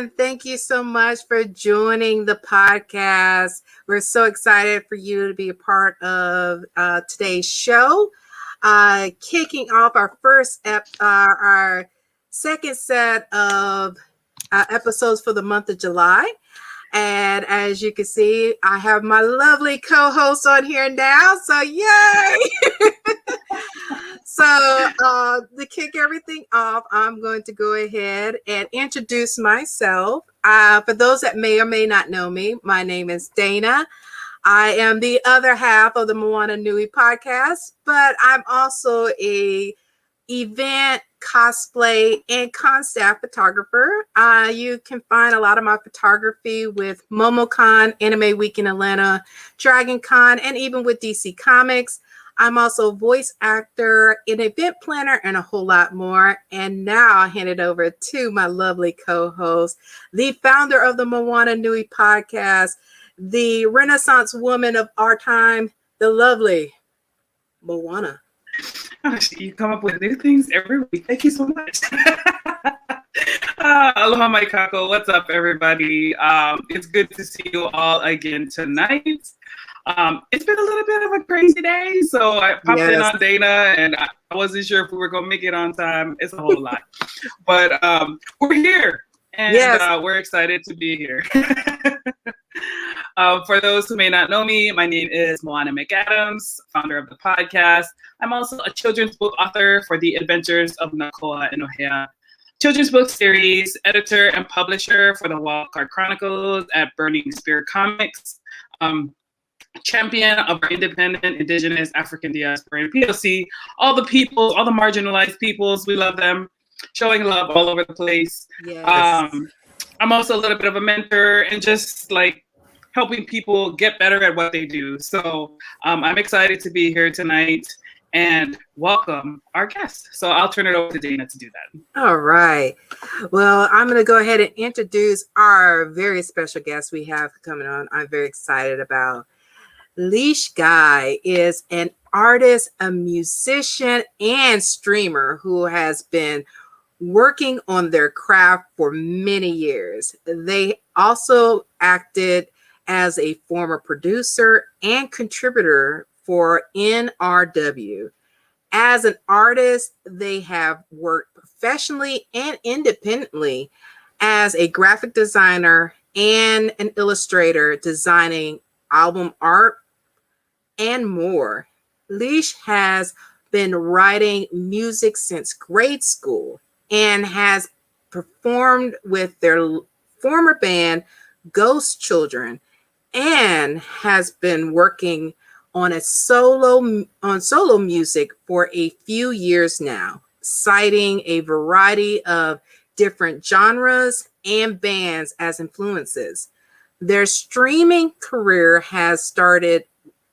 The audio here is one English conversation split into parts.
and thank you so much for joining the podcast. We're so excited for you to be a part of today's show. Kicking off our second set of episodes for the month of July. And as you can see, I have my lovely co-host on here now. So yay! So to kick everything off, I'm going to go ahead and introduce myself. For those that may or may not know me, my name is Dana. I am the other half of the Moana Nui podcast, but I'm also a event, cosplay, and con-staff photographer. You can find a lot of my photography with MomoCon, Anime Week in Atlanta, Dragon Con, and even with DC Comics. I'm also a voice actor, an event planner, and a whole lot more. And now I'll hand it over to my lovely co-host, the founder of the Moana Nui podcast, the Renaissance woman of our time, the lovely Moana. You come up with new things every week. Thank you so much. Aloha, my kako. What's up, everybody? It's good to see you all again tonight. It's been a little bit of a crazy day, so I popped in on Dana, and I wasn't sure if we were going to make it on time. It's a whole lot. But we're here, and we're excited to be here. For those who may not know me, my name is Moana McAdams, founder of the podcast. I'm also a children's book author for The Adventures of Nakoa and Ohea children's book series, editor and publisher for the Wildcard Chronicles at Burning Spear Comics, champion of our independent, indigenous, African diaspora and POC, all the peoples, all the marginalized peoples, we love them, showing love all over the place. Yes. I'm also a little bit of a mentor and just like helping people get better at what they do. So I'm excited to be here tonight and welcome our guest. So I'll turn it over to Dana to do that. All right. Well, I'm going to go ahead and introduce our very special guest we have coming on. I'm very excited about. Leesh Guy is an artist, a musician, and streamer who has been working on their craft for many years. They also acted as a former producer and contributor for NRW. As an artist, they have worked professionally and independently as a graphic designer and an illustrator, designing album art and more. Leesh has been writing music since grade school and has performed with their former band, Ghost Children, and has been working on solo music for a few years now, citing a variety of different genres and bands as influences. Their streaming career has started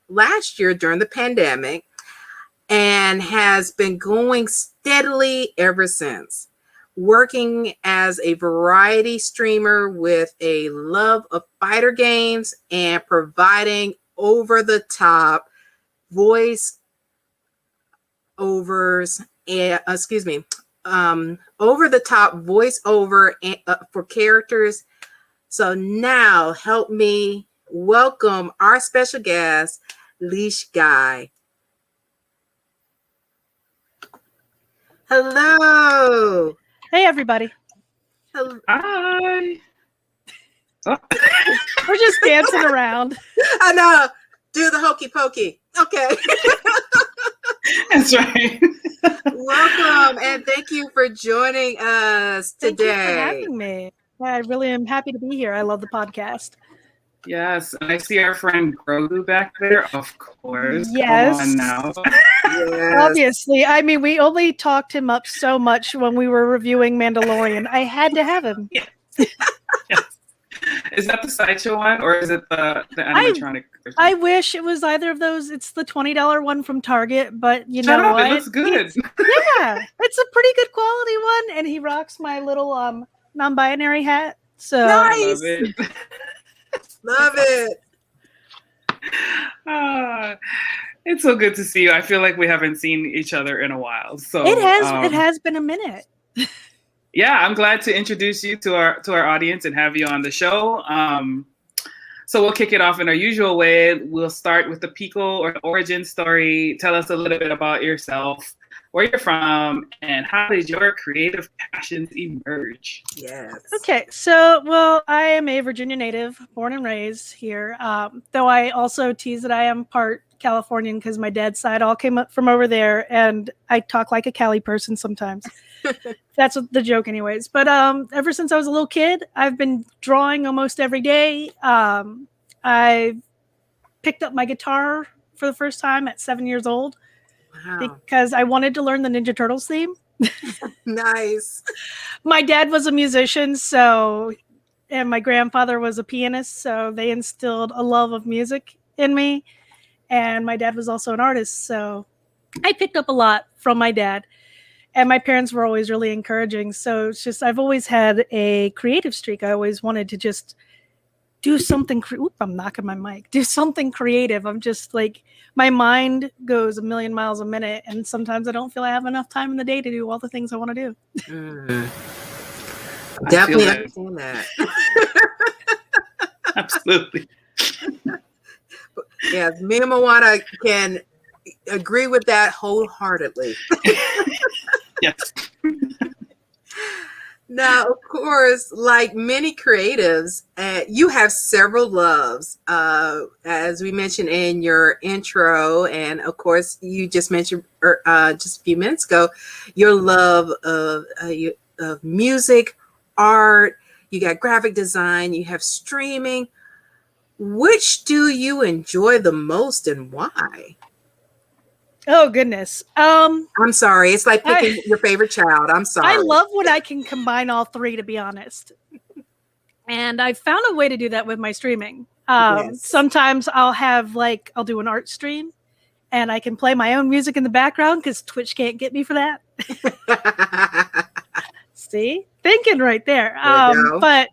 last year during the pandemic and has been going steadily ever since. Working as a variety streamer with a love of fighter games and providing over-the-top voice overs and over-the-top voiceover for characters. So now help me welcome our special guest, Leesh Guy. Hello. Hey, everybody. Hello. Hi. We're just dancing around. I know. Do the hokey pokey. Okay. That's right. Welcome and thank you for joining us today. Thank you for having me. I really am happy to be here. I love the podcast. Yes, and I see our friend Grogu back there, of course. Yes. Come on now. Yes. Obviously. I mean, we only talked him up so much when we were reviewing Mandalorian. I had to have him. Yes. Is that the sideshow one or is it the animatronic version? I wish it was either of those. It's the $20 one from Target, but you Shut know up, what? it looks good. It's a pretty good quality one, and he rocks my little non-binary hat. So Nice. Love it. Love it. It's so good to see you. I feel like we haven't seen each other in a while. So it has been a minute. Yeah, I'm glad to introduce you to our audience and have you on the show. So we'll kick it off in our usual way. We'll start with the Pico or the origin story. Tell us a little bit about yourself, where you're from, and how did your creative passions emerge? Yes. Okay, so, well, I am a Virginia native, born and raised here, though I also tease that I am part Californian because my dad's side all came up from over there, and I talk like a Cali person sometimes. That's the joke anyways. But ever since I was a little kid, I've been drawing almost every day. I picked up my guitar for the first time at 7 years old because I wanted to learn the Ninja Turtles theme. Nice. My dad was a musician, and my grandfather was a pianist, so they instilled a love of music in me. And my dad was also an artist, so I picked up a lot from my dad. And my parents were always really encouraging. So it's just, I've always had a creative streak. I always wanted to just do something. I'm knocking my mic. Do something creative. I'm just like, my mind goes a million miles a minute. And sometimes I don't feel I have enough time in the day to do all the things I want to do. Definitely understand that. Absolutely. Yeah, me and Moana can agree with that wholeheartedly. Yes. Now, of course, like many creatives, you have several loves, as we mentioned in your intro, and of course, you just mentioned just a few minutes ago your love of music, art. You got graphic design. You have streaming. Which do you enjoy the most, and why? Oh, goodness. I'm sorry. It's like picking your favorite child. I'm sorry. I love when I can combine all three, to be honest. And I found a way to do that with my streaming. Yes. Sometimes I'll do an art stream and I can play my own music in the background because Twitch can't get me for that. See? Thinking right there. But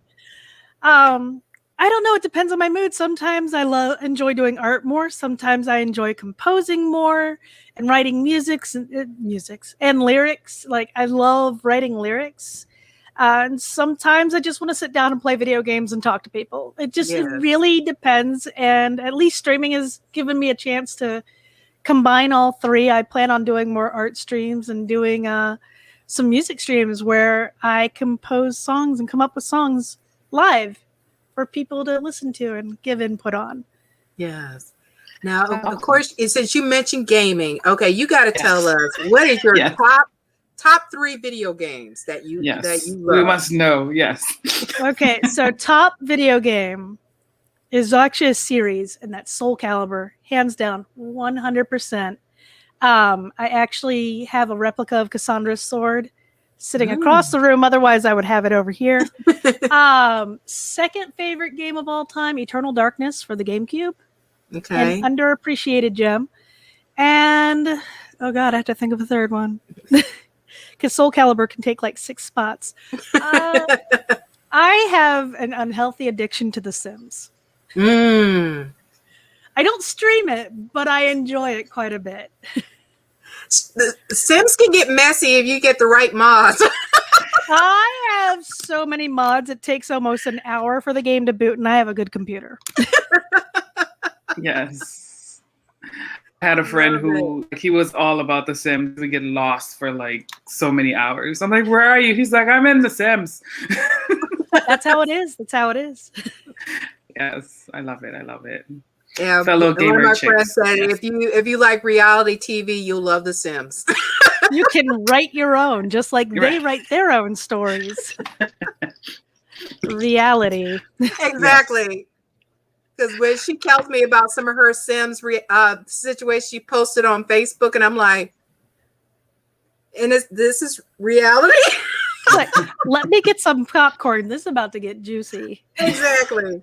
I don't know. It depends on my mood. Sometimes I enjoy doing art more. Sometimes I enjoy composing more and writing musics and lyrics. Like, I love writing lyrics. And sometimes I just want to sit down and play video games and talk to people. It really depends. And at least streaming has given me a chance to combine all three. I plan on doing more art streams and doing some music streams where I compose songs and come up with songs live for people to listen to and give input on. Yes. Now, of course, since you mentioned gaming, okay, you got to tell us what is your top three video games that you love. We must know. Yes. Okay, so top video game is actually a series, and that's Soul Calibur, hands down, 100%. I actually have a replica of Cassandra's sword sitting across the room. Otherwise, I would have it over here. Second favorite game of all time, Eternal Darkness for the GameCube. Okay. An underappreciated gem. And, oh God, I have to think of a third one. Because Soul Calibur can take like 6 spots. I have an unhealthy addiction to The Sims. I don't stream it, but I enjoy it quite a bit. The Sims can get messy if you get the right mods. I have so many mods, it takes almost an hour for the game to boot, and I have a good computer. Yes. I had a friend who he was all about The Sims. We get lost for like so many hours. I'm like, where are you? He's like, I'm in The Sims. That's how it is. That's how it is. Yes, I love it. I love it. Yeah, fellow gamer one of my chicks. friends said, if you like reality TV, you'll love The Sims. You can write your own, just like they write their own stories. Reality. Exactly. Because when she tells me about some of her Sims situations she posted on Facebook, and I'm like, and this is reality? Like, let me get some popcorn. This is about to get juicy. Exactly.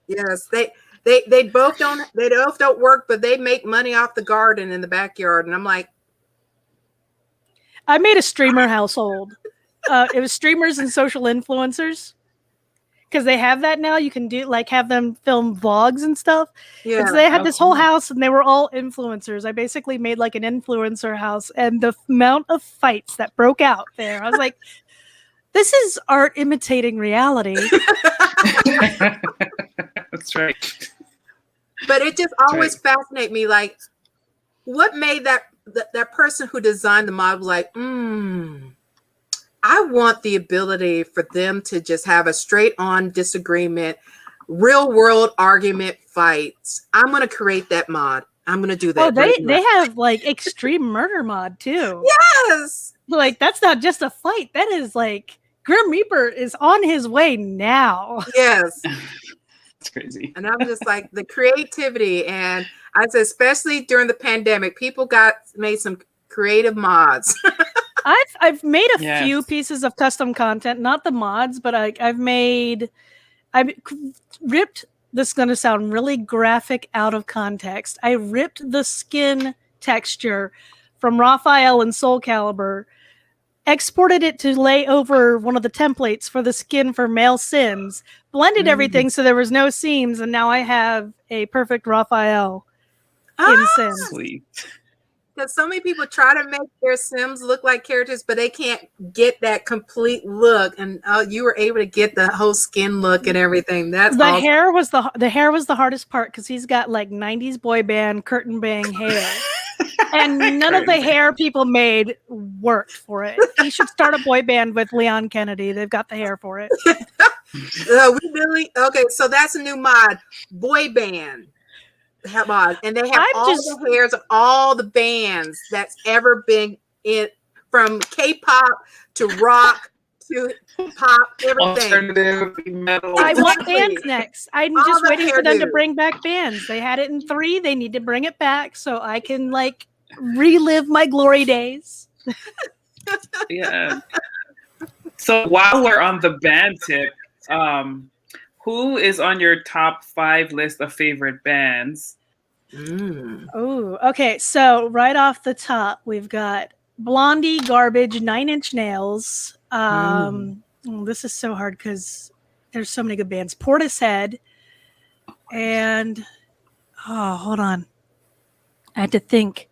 Yes, they both don't work, but they make money off the garden in the backyard, and I'm like, I made a streamer household. It was streamers and social influencers, because they have that now. You can have them film vlogs and stuff. Yeah. And so they had this whole house, and they were all influencers. I basically made like an influencer house, and the amount of fights that broke out there, I was like, This is art imitating reality. That's right. But it just always fascinates me, like, what made that person who designed the model like, I want the ability for them to just have a straight on disagreement, real world argument fights. I'm going to create that mod. I'm going to do that. Oh, they have like extreme murder mod too. Yes. Like, that's not just a fight. That is like Grim Reaper is on his way now. Yes. It's crazy. And I'm just like, the creativity, and I said, especially during the pandemic, people made some creative mods. I've made a few pieces of custom content, not the mods, but I've ripped. This is going to sound really graphic out of context. I ripped the skin texture from Raphael and Soul Calibur, exported it to lay over one of the templates for the skin for male Sims, blended everything so there was no seams, and now I have a perfect Raphael in Sims. Sweet. Because so many people try to make their Sims look like characters, but they can't get that complete look. And you were able to get the whole skin look and everything. That's awesome. hair was the hardest part because he's got like 90s boy band curtain bang hair. And none of the hair people made worked for it. He should start a boy band with Leon Kennedy. They've got the hair for it. Okay, so that's a new mod, boy band. Mod. And they have the hairs of all the bands that's ever been in, from K-pop to rock to pop, everything. Alternative metal. I want bands next. I'm just waiting for them to bring back bands. They had it in 3. They need to bring it back so I can like relive my glory days. Yeah. So while we're on the band tip, who is on your top 5 list of favorite bands? Oh, okay. So right off the top, we've got Blondie, Garbage, 9 Inch Nails. This is so hard because there's so many good bands. Portishead, and hold on, I had to think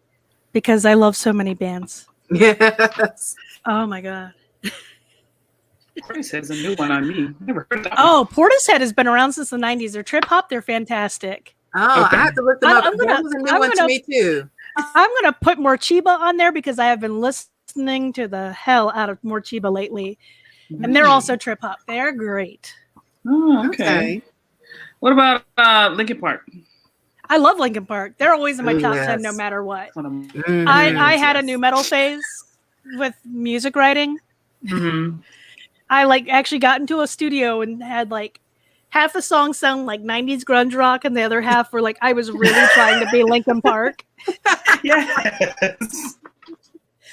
because I love so many bands. Yes. Oh my god. Portishead's a new one on me. Never heard of that. Oh, Portishead has been around since the 90s. They're trip hop. They're fantastic. Oh, okay. I have to look them up. That was a new one to me too. I'm going to put Morchiba on there because I have been listening to the hell out of Morchiba lately. And they're also trip hop. They're great. Oh, okay. What about Linkin Park? I love Linkin Park. They're always in my top 10 no matter what. I had a new metal phase with music writing. I like actually got into a studio and had like half the songs sound like 90s grunge rock and the other half were like I was really trying to be Linkin Park. Yes.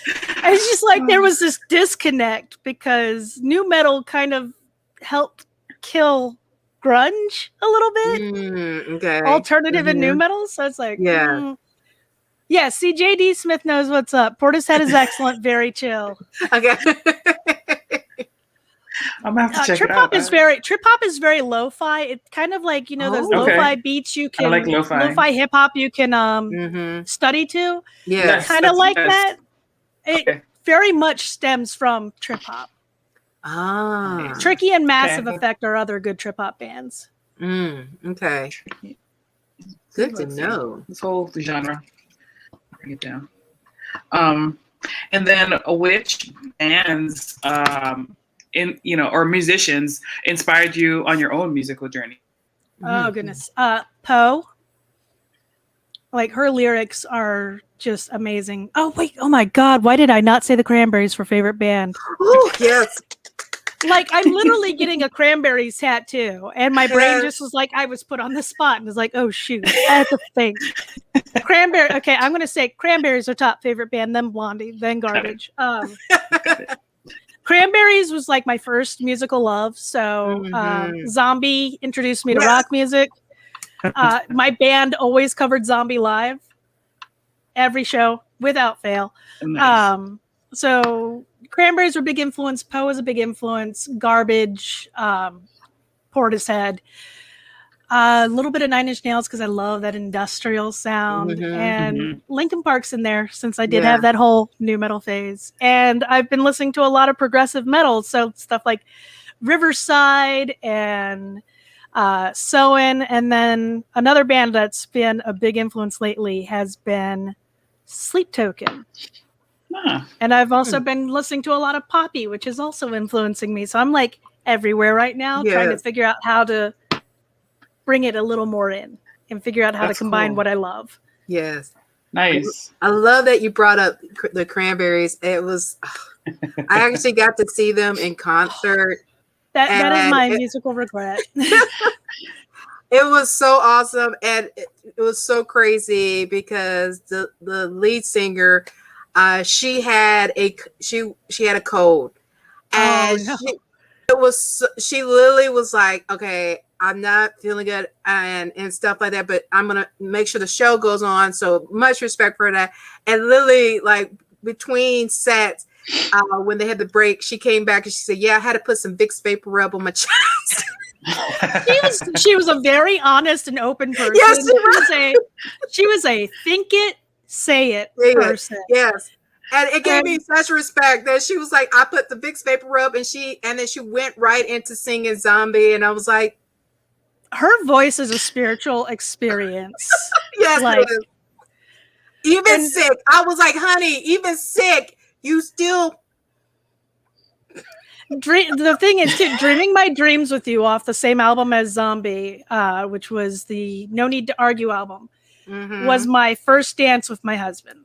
It's just like there was this disconnect because new metal kind of helped kill grunge a little bit. Okay. Alternative and new metal. So it's like, yeah, see, JD Smith knows what's up. Portishead is excellent, very chill. Okay. I'm gonna have to check trip it hop out. Trip hop is very lo-fi. It's kind of like, you know, those lo-fi beats you can, I like lo-fi hip hop you can study to. Yeah, kind of like that. It very much stems from trip hop. Tricky and Massive Effect are other good trip hop bands. Okay. Good to know. This whole genre. Bring it down. And then which bands or musicians inspired you on your own musical journey? Oh goodness. Poe. Like her lyrics are just amazing. Oh wait, oh my god, why did I not say the Cranberries for favorite band? Oh yes. Like I'm literally getting a Cranberries tattoo, and my brain just was like, I was put on the spot and was like, oh shoot, I have to think. Cranberry. Okay, I'm gonna say Cranberries are top favorite band, then Blondie, then Garbage. Cranberries was like my first musical love. So Zombie introduced me to rock music. My band always covered Zombie live, every show without fail. Nice. So Cranberries were a big influence. Poe was a big influence. Garbage, Portishead. A little bit of Nine Inch Nails because I love that industrial sound, Mhm. and Linkin Park's in there since I did Yeah. have that whole new metal phase. And I've been listening to a lot of progressive metal, so stuff like Riverside and Soen, and then another band that's been a big influence lately has been Sleep Token. Ah, And I've also been listening to a lot of Poppy, which is also influencing me. So I'm like everywhere right now, trying to Yes. figure out how to bring it a little more in and figure out how That's to combine cool. what I love. Yes. nice. I love that you brought up the Cranberries. It was, I actually got to see them in concert. That is And my musical regret. it was so awesome, and it was so crazy because the lead singer, she had a cold, and Oh, no. she literally was like, okay, I'm not feeling good and stuff like that, but I'm gonna make sure the show goes on. So much respect for that. And literally, like between sets, when they had the break, she came back and she said, "Yeah, I had to put some Vicks vapor rub on my chest." She was a very honest and open person. Yes, she She was a think it, say it Yeah, person. yes. And it gave me such respect that she was like, I put the Vicks vapor rub, and then she went right into singing Zombie, and I was like, Her voice is a spiritual experience. yes, Like- it is. Even And- sick. I was like, honey, even sick, you still. The thing is, too, Dreaming My Dreams with You off the same album as Zombie, which was the No Need to Argue album, Mhm. was my first dance with my husband.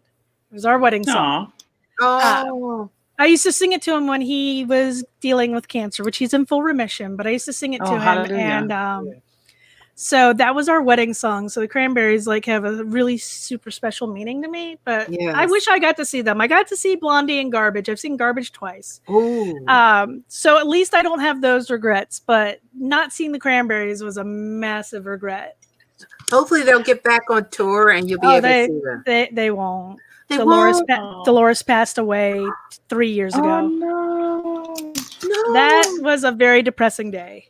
It was our wedding song. Aw. Oh, I used to sing it to him when he was dealing with cancer, which he's in full remission, but I used to sing it to him. Hallelujah. And so that was our wedding song. So the Cranberries like have a really super special meaning to me, but yes. I wish I got to see them. I got to see Blondie and Garbage. I've seen Garbage twice. Ooh. So at least I don't have those regrets, but not seeing the Cranberries was a massive regret. Hopefully they'll get back on tour and you'll be able to see them. They won't. They Dolores won't? Dolores passed away 3 years Oh ago. no. No. That was a very depressing day.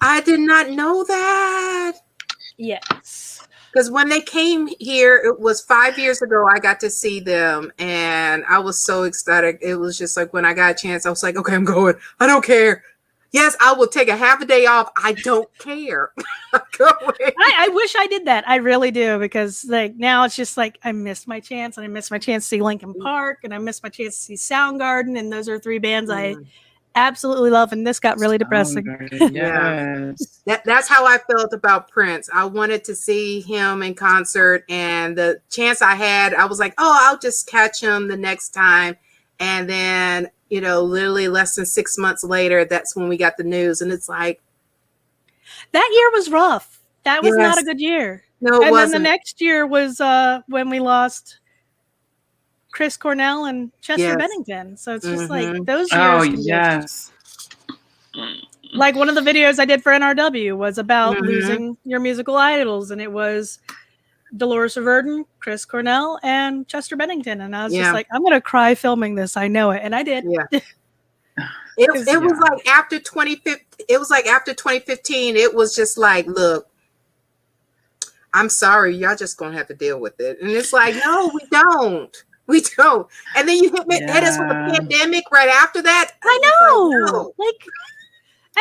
I did not know that. Yes. Because when they came here, it was 5 years ago, I got to see them, and I was so ecstatic. It was just like when I got a chance, I was like, okay, I'm going. I don't care. Yes, I will take a half a day off. I don't care. I'm going. I wish I did that. I really do, because like now it's just like I missed my chance, and I missed my chance to see Linkin Park, and I missed my chance to see Soundgarden, and those are three bands I absolutely love, and this got really depressing. Yes. That's how I felt about Prince. I wanted to see him in concert, and the chance I had, I was like, oh, I'll just catch him the next time. And then, literally less than 6 months later, that's when we got the news. And it's like, That year was rough. That was not Yes. a good year. no, it And wasn't. then the next year was when we lost Chris Cornell and Chester Yes. Bennington. So it's just like Mhm. those years. Oh can be- yes. Like one of the videos I did for NRW was about Mhm. losing your musical idols, and it was Dolores O'Riordan, Chris Cornell, and Chester Bennington. And I was Yeah. just like, I'm gonna cry filming this. I know it, and I did. Yeah. It was like after 2015. It was like after 2015. It was just like, look, I'm sorry, y'all just gonna have to deal with it. And it's like, no, we don't. We don't. And then you hit us with a Yeah. pandemic right after that. I It's like, know. no. Like,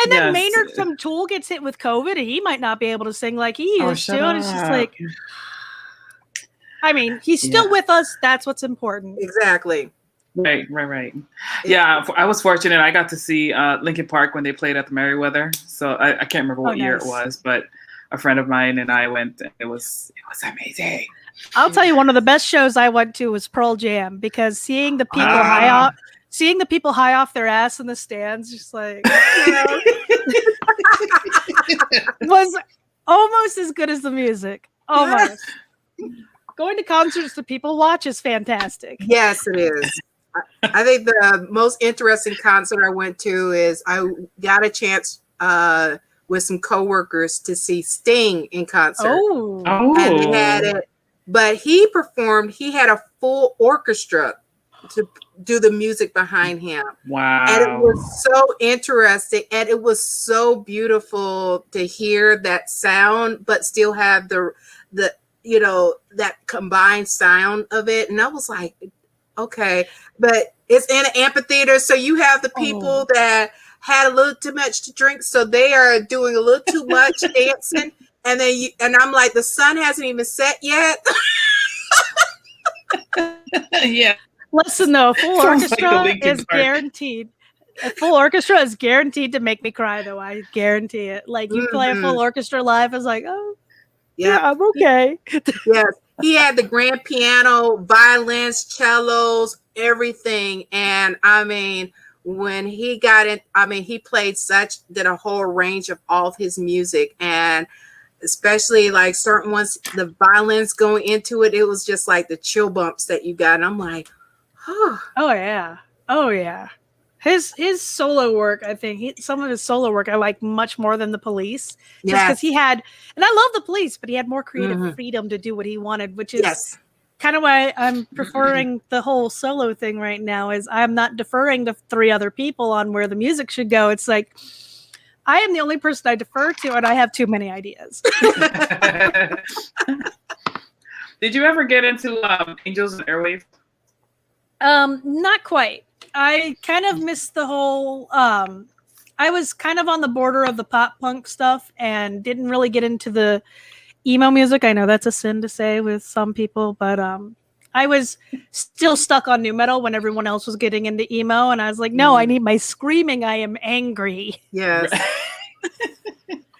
and then Yes. Maynard from Tool gets hit with COVID, and he might not be able to sing like he Oh, used shut to. And it's just up. like, I mean, he's still Yeah. with us. That's what's important. Exactly. Right. Yeah, I was fortunate. I got to see Linkin Park when they played at the Merriweather. So I can't remember what year it nice. was, but a friend of mine and I went. And it was amazing. I'll tell you, one of the best shows I went to was Pearl Jam, because seeing the people high off their ass in the stands, just like was almost as good as the music. Almost. Going to concerts that people watch is fantastic. Yes, it is. I think the most interesting concert I went to is I got a chance with some coworkers to see Sting in concert. Oh. And they had it, but he performed. He had a full orchestra. to do the music behind him. Wow. And it was so interesting, and it was so beautiful to hear that sound, but still have the that combined sound of it. And I was like, okay, but it's in an amphitheater, so you have the people that had a little too much to drink, so they are doing a little too much dancing, and then I'm like, the sun hasn't even set yet. Yeah. Listen, though, a full orchestra is guaranteed. A full orchestra is guaranteed to make me cry, though. I guarantee it. Like, you play a full orchestra live, it's like, oh, yeah, I'm okay. Yes. He had the grand piano, violins, cellos, everything. And I mean, when he got in, I mean, he did a whole range of all of his music. And especially like certain ones, the violins going into it, it was just like the chill bumps that you got. And I'm like, oh yeah. Oh yeah. His solo work, I think some of his solo work I like much more than the Police, just because he had, and I love the Police, but he had more creative freedom to do what he wanted, which is kind of why I'm preferring the whole solo thing right now. Is I'm not deferring to 3 other people on where the music should go. It's like I am the only person I defer to, and I have too many ideas. Did you ever get into Angels and Airwaves? Not quite. I kind of missed the whole I was kind of on the border of the pop punk stuff and didn't really get into the emo music. I know that's a sin to say with some people, but I was still stuck on nu metal when everyone else was getting into emo, and I was like, no, I need my screaming. I am angry. yes.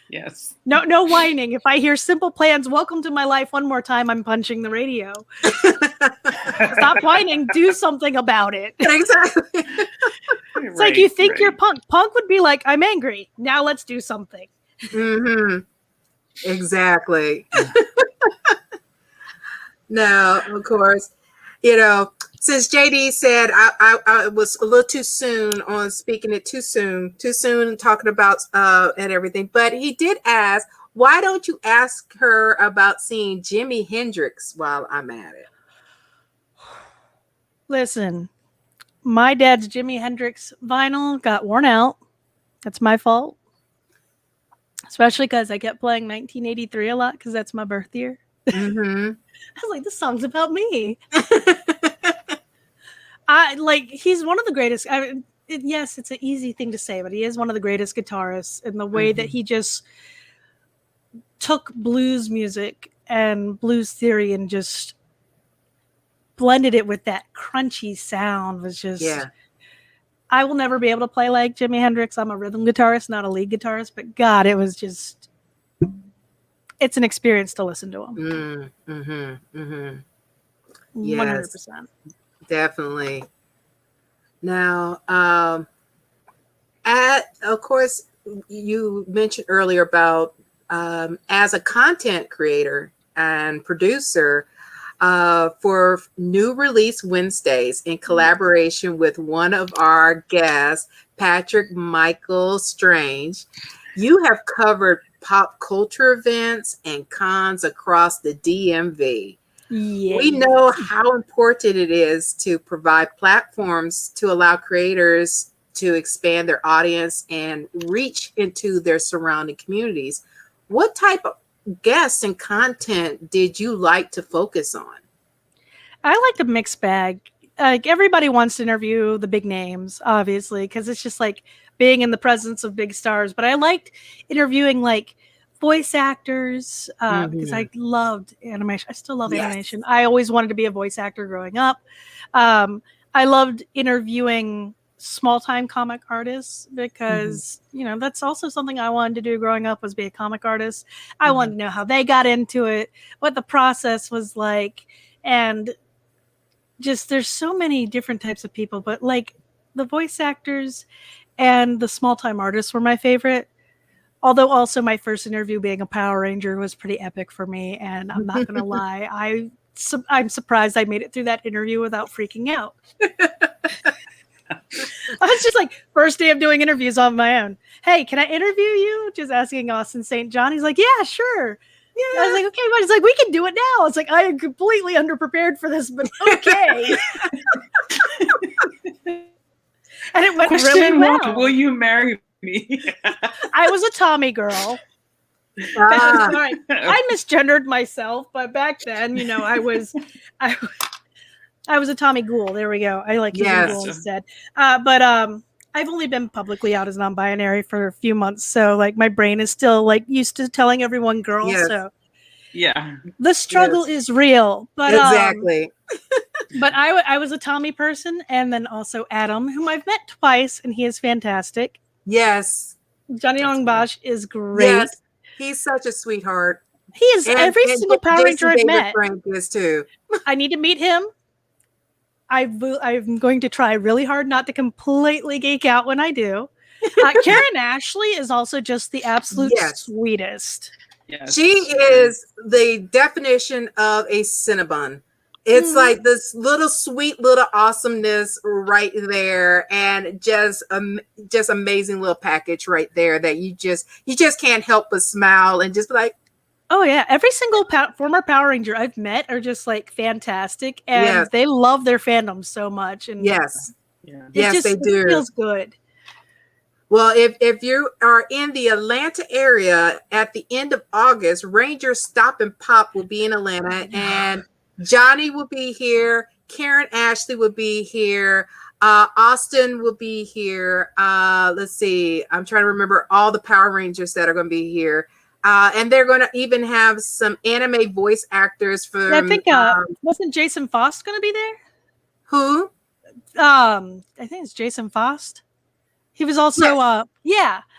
Yes. No whining. If I hear Simple Plan's Welcome to My Life one more time, I'm punching the radio. Stop whining. Do something about it. Exactly. It's like you think you're punk. Punk would be like, I'm angry. Now let's do something. Exactly. Now, of course, since JD said I was a little too soon on speaking it too soon talking about and everything, but he did ask, why don't you ask her about seeing Jimi Hendrix while I'm at it? Listen, my dad's Jimi Hendrix vinyl got worn out. That's my fault. Especially because I kept playing 1983 a lot because that's my birth year. I was like, this song's about me. He's one of the greatest. Yes, it's an easy thing to say, but he is one of the greatest guitarists in the way that he just took blues music and blues theory and just blended it with that crunchy sound. Was just, I will never be able to play like Jimi Hendrix. I'm a rhythm guitarist, not a lead guitarist, but God, it was just, it's an experience to listen to him. 100%. Definitely. Now, of course, you mentioned earlier about as a content creator and producer for New Release Wednesdays in collaboration with one of our guests, Patrick Michael Strange, you have covered pop culture events and cons across the DMV. We know how important it is to provide platforms to allow creators to expand their audience and reach into their surrounding communities. What type of guests and content did you like to focus on? I like a mixed bag. Like everybody wants to interview the big names, obviously, because it's just like being in the presence of big stars. But I liked interviewing like voice actors because I loved animation. I still love animation. I always wanted to be a voice actor growing up. I loved interviewing small-time comic artists because that's also something I wanted to do growing up, was be a comic artist. I wanted to know how they got into it, what the process was like, and just there's so many different types of people, but like the voice actors and the small-time artists were my favorite. Although also my first interview being a Power Ranger was pretty epic for me, and I'm not going to lie, I'm surprised I made it through that interview without freaking out. I was just like, first day of doing interviews on my own. Hey, can I interview you? Just asking Austin St. John. He's like, yeah, sure. Yeah. I was like, okay, but he's like, we can do it now. It's like, I am completely underprepared for this, but okay. And it went Question really one, well. will you marry me? I was a Tommy girl. Ah, Sorry, I misgendered myself, but back then, you know, I was a Tommy Ghoul. There we go. I like using yes. Ghoul instead. But I've only been publicly out as non-binary for a few months, so like my brain is still like used to telling everyone girl. Yes. So Yeah. the struggle is real. But Exactly. but I was a Tommy person, and then also Adam, whom I've met twice, and he is fantastic. Yes. Johnny That's Longbosh is great. Yes. He's such a sweetheart. He is every And single Power Ranger Jason I've David met. Frank is too. I need to meet him. I'm going to try really hard not to completely geek out when I do. Karen Ashley is also just the absolute Yes. sweetest. Yes, She is the definition of a Cinnabon. It's like this little sweet little awesomeness right there, and just amazing little package right there that you just can't help but smile and just be like, Oh yeah, every single former Power Ranger I've met are just like fantastic, and Yes. they love their fandom so much. And yes, Yeah. yes, they do. It feels good. Well, if you are in the Atlanta area at the end of August, Ranger Stop and Pop will be in Atlanta, and Johnny will be here. Karen Ashley will be here. Austin will be here. Let's see. I'm trying to remember all the Power Rangers that are going to be here. And they're going to even have some anime voice actors from. I think wasn't Jason Faust going to be there? Who? I think it's Jason Faust. He was also I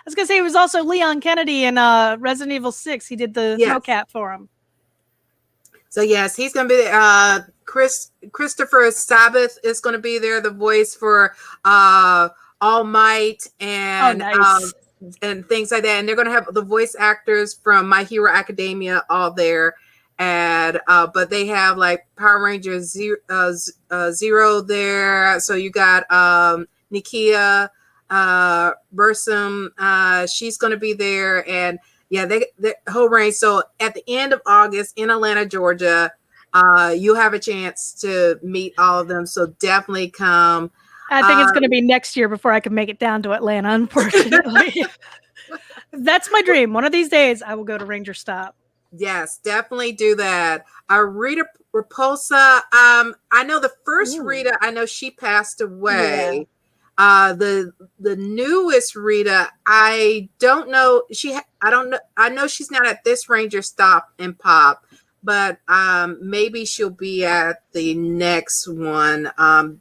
was gonna say he was also Leon Kennedy in Resident Evil 6. He did the mocap for him. So yes, he's gonna be there. Christopher Sabbath is gonna be there, the voice for All Might and and things like that. And they're gonna have the voice actors from My Hero Academia all there. And but they have like Power Rangers Zero there. So you got Nikia Bursum, she's going to be there, and yeah, the whole range. So at the end of August in Atlanta, Georgia, you'll have a chance to meet all of them. So definitely come. I think it's going to be next year before I can make it down to Atlanta, unfortunately. That's my dream. One of these days, I will go to Ranger Stop. Yes, definitely do that. Rita Repulsa, I know the first Rita, I know she passed away. Yeah. The newest Rita, I don't know. I don't know. I know she's not at this Ranger Stop and Pop, but maybe she'll be at the next one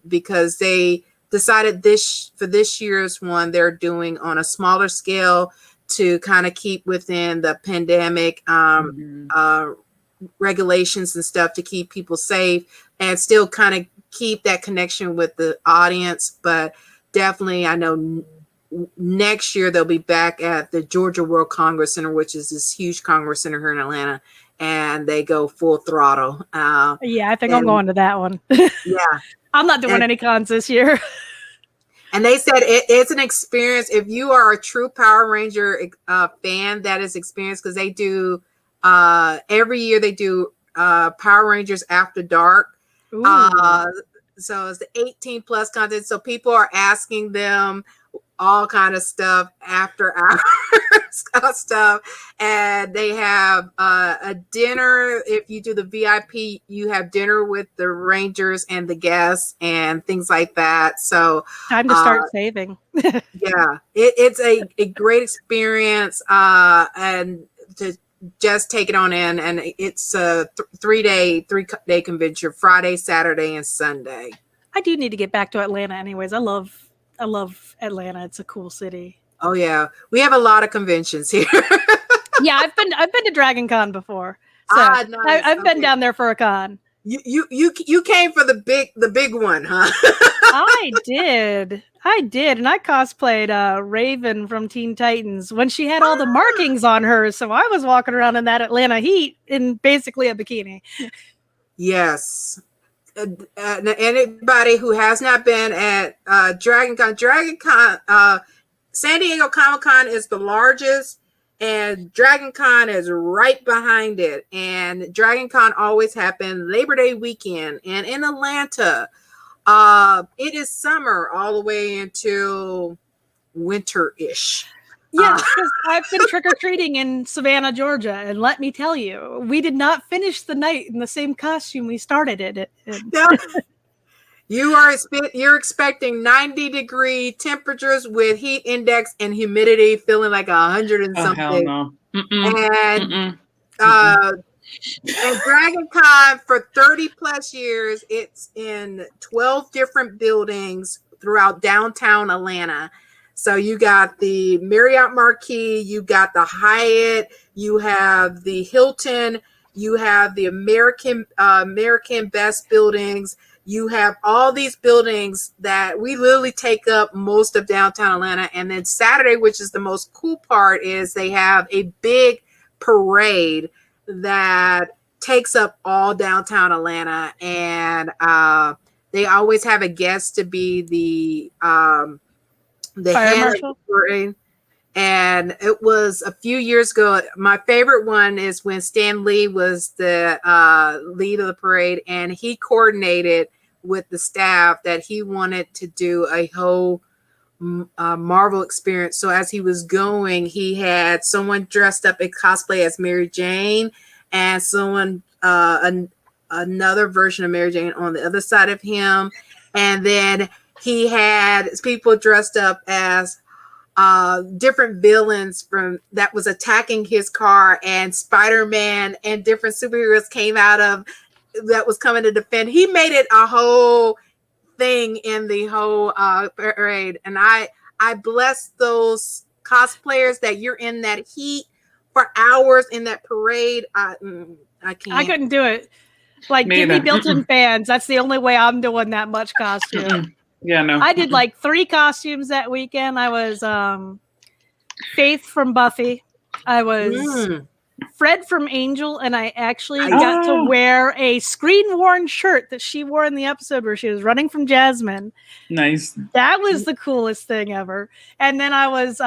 because they decided for this year's one they're doing on a smaller scale to kind of keep within the pandemic regulations and stuff to keep people safe and still kind of keep that connection with the audience, but definitely, I know next year they'll be back at the Georgia World Congress Center, which is this huge Congress Center here in Atlanta, and they go full throttle. Yeah, I think I'm going to that one. Yeah. I'm not doing any cons this year. And they said it's an experience. If you are a true Power Ranger fan, that is experience because they do, every year they do Power Rangers After Dark. So it's the 18 plus content. So people are asking them all kind of stuff after hours stuff. And they have a dinner. If you do the VIP, you have dinner with the Rangers and the guests and things like that. So time to start saving. Yeah, it's a great experience and to just take it on in, and it's a 3-day convention, Friday, Saturday, and Sunday. I do need to get back to Atlanta anyways. I love Atlanta. It's a cool city. Oh yeah, we have a lot of conventions here. Yeah, I've been to Dragon Con before. So nice. I've been down there for a con. You came for the big one, huh? I did, and I cosplayed Raven from Teen Titans when she had all the markings on her. So I was walking around in that Atlanta heat in basically a bikini. Yes. Anybody who has not been at Dragon Con, San Diego Comic-Con is the largest, and Dragon Con is right behind it. And Dragon Con always happens Labor Day weekend. And in Atlanta, It is summer all the way until winter-ish. Yes, because I've been trick-or-treating in Savannah, Georgia, and let me tell you, we did not finish the night in the same costume we started it in. No. You're expecting 90-degree temperatures with heat index and humidity feeling like 100 and something. Hell no. And and Dragon Con for 30 plus years, it's in 12 different buildings throughout downtown Atlanta. So you got the Marriott Marquis, you got the Hyatt, you have the Hilton, you have the American Best buildings. You have all these buildings that we literally take up most of downtown Atlanta. And then Saturday, which is the most cool part, is they have a big parade that takes up all downtown Atlanta. And they always have a guest to be the Fire marshal. And it was a few years ago. My favorite one is when Stan Lee was the lead of the parade, and he coordinated with the staff that he wanted to do a whole Marvel experience. So as he was going, he had someone dressed up in cosplay as Mary Jane, and someone another version of Mary Jane on the other side of him, and then he had people dressed up as different villains from that was attacking his car, and Spider-Man and different superheroes came out of that was coming to defend. He made it a whole thing in the whole parade, and I bless those cosplayers that you're in that heat for hours in that parade. I can't. I couldn't do it. Like, give me built-in fans. That's the only way I'm doing that much costume. Yeah, no. I did like 3 costumes that weekend. I was Faith from Buffy. I was Fred from Angel, and I actually got to wear a screen-worn shirt that she wore in the episode where she was running from Jasmine. Nice. That was the coolest thing ever. And then I was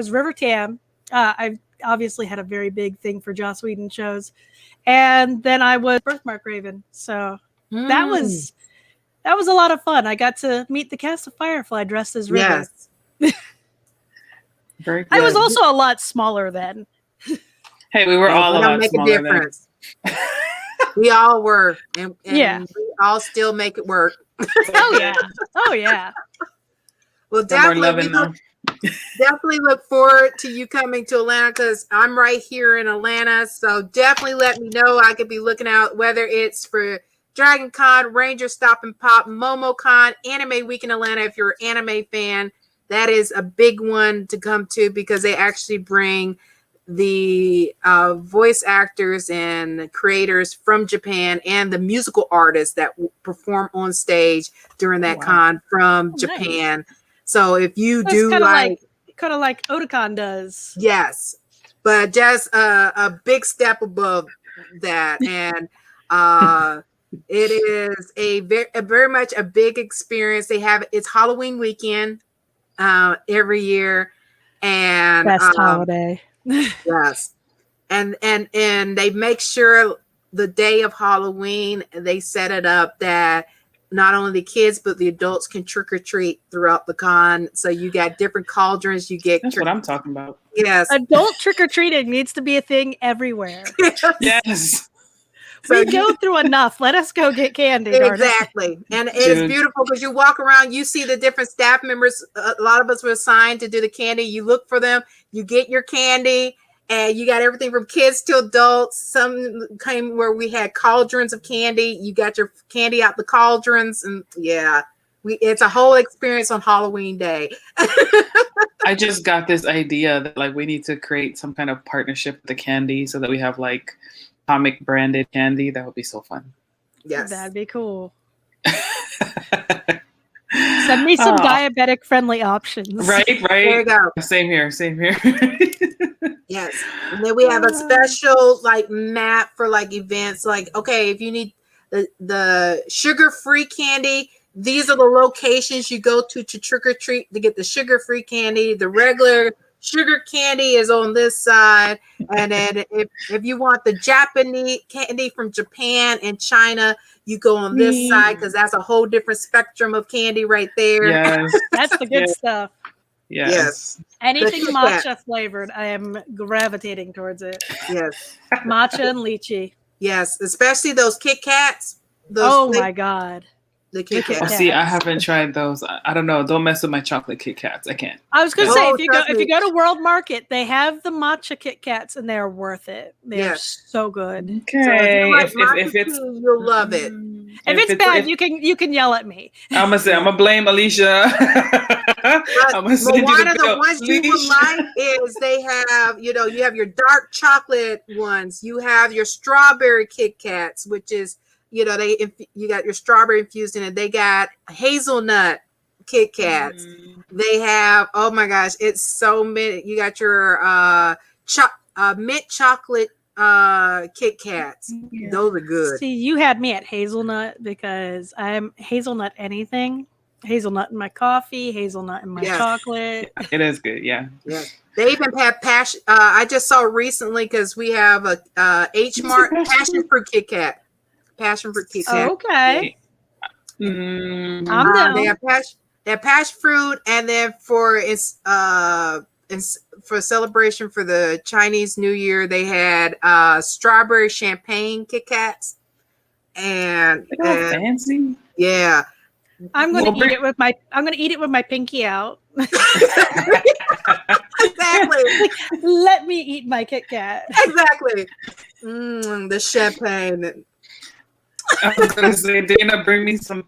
River Tam. I obviously had a very big thing for Joss Whedon shows. And then I was Birthmark Raven. So that was a lot of fun. I got to meet the cast of Firefly dressed as River. Yes. Very good. I was also a lot smaller then. Hey, we were all a lot smaller then. We all were. And yeah. We all still make it work. Oh, yeah. Oh, yeah. Well, definitely look forward to you coming to Atlanta, because I'm right here in Atlanta. So definitely let me know. I could be looking out, whether it's for Dragon Con, Ranger Stop and Pop, MomoCon, Anime Week in Atlanta. If you're an anime fan, that is a big one to come to, because they actually bring the voice actors and creators from Japan and the musical artists that perform on stage during that con from Japan. Nice. So if you do kind of like Otakon does. Yes, but just a big step above that. And it is a very much a big experience. It's Halloween weekend every year, and best holiday. Yes, and they make sure the day of Halloween they set it up that not only the kids but the adults can trick or treat throughout the con. So you got different cauldrons. That's what I'm talking about. Yes, adult trick or treating needs to be a thing everywhere. Yes. We go through enough. Let us go get candy. Exactly. And it's beautiful because you walk around, you see the different staff members. A lot of us were assigned to do the candy. You look for them, you get your candy, and you got everything from kids to adults. Some came where we had cauldrons of candy. You got your candy out the cauldrons. And it's a whole experience on Halloween Day. I just got this idea that like we need to create some kind of partnership with the candy so that we have like comic branded candy. That would be so fun. Yes, that'd be cool. Send me some diabetic friendly options. Right. There you go. Same here. Yes, and then we have a special like map for like events. Like, okay, if you need the sugar-free candy, these are the locations you go to trick or treat to get the sugar-free candy. The regular sugar candy is on this side. And then if you want the Japanese candy from Japan and China, you go on this side because that's a whole different spectrum of candy right there. Yes. That's the good stuff. Yes. Anything Kit matcha Kat. flavored, I am gravitating towards it. Yes. Matcha and lychee. Yes. Especially those Kit Kats. Oh my God. The Kit Kit Oh, Kats. Kat. see, I haven't tried those. I don't know. Don't mess with my chocolate Kit Kats. I can't. I was gonna Oh, say trust if me. you go to World Market, they have the matcha Kit Kats and they're worth it. They're Yes. so good. Okay. So if you like if matcha it's tea, you'll love it. If it's bad, you can yell at me. I'm gonna blame Alicia. But I'm gonna send you one the of the bill. ones you would Leash. like is they have, you have your dark chocolate ones. You have your strawberry Kit Kats, which is, you got your strawberry infused in it. They got hazelnut Kit Kats. They have, oh my gosh, it's so many. You got your mint chocolate Kit Kats. Yeah. Those are good. See, you had me at hazelnut because I'm hazelnut anything. Hazelnut in my coffee, hazelnut in my Yes. chocolate. It is good. Yeah. Yeah. They even have passion. I just saw recently because we have a H Mart passion fruit Kit Kat. Passion fruit Kit Kat. Okay. Mm. I'm down. They have passion fruit, and then for celebration for the Chinese New Year, they had strawberry champagne Kit Kats, and Look how fancy. yeah, I'm gonna Well, eat it with my pinky out. exactly, Let me eat my Kit Kat. exactly. The champagne. I was gonna say, Dana, bring me some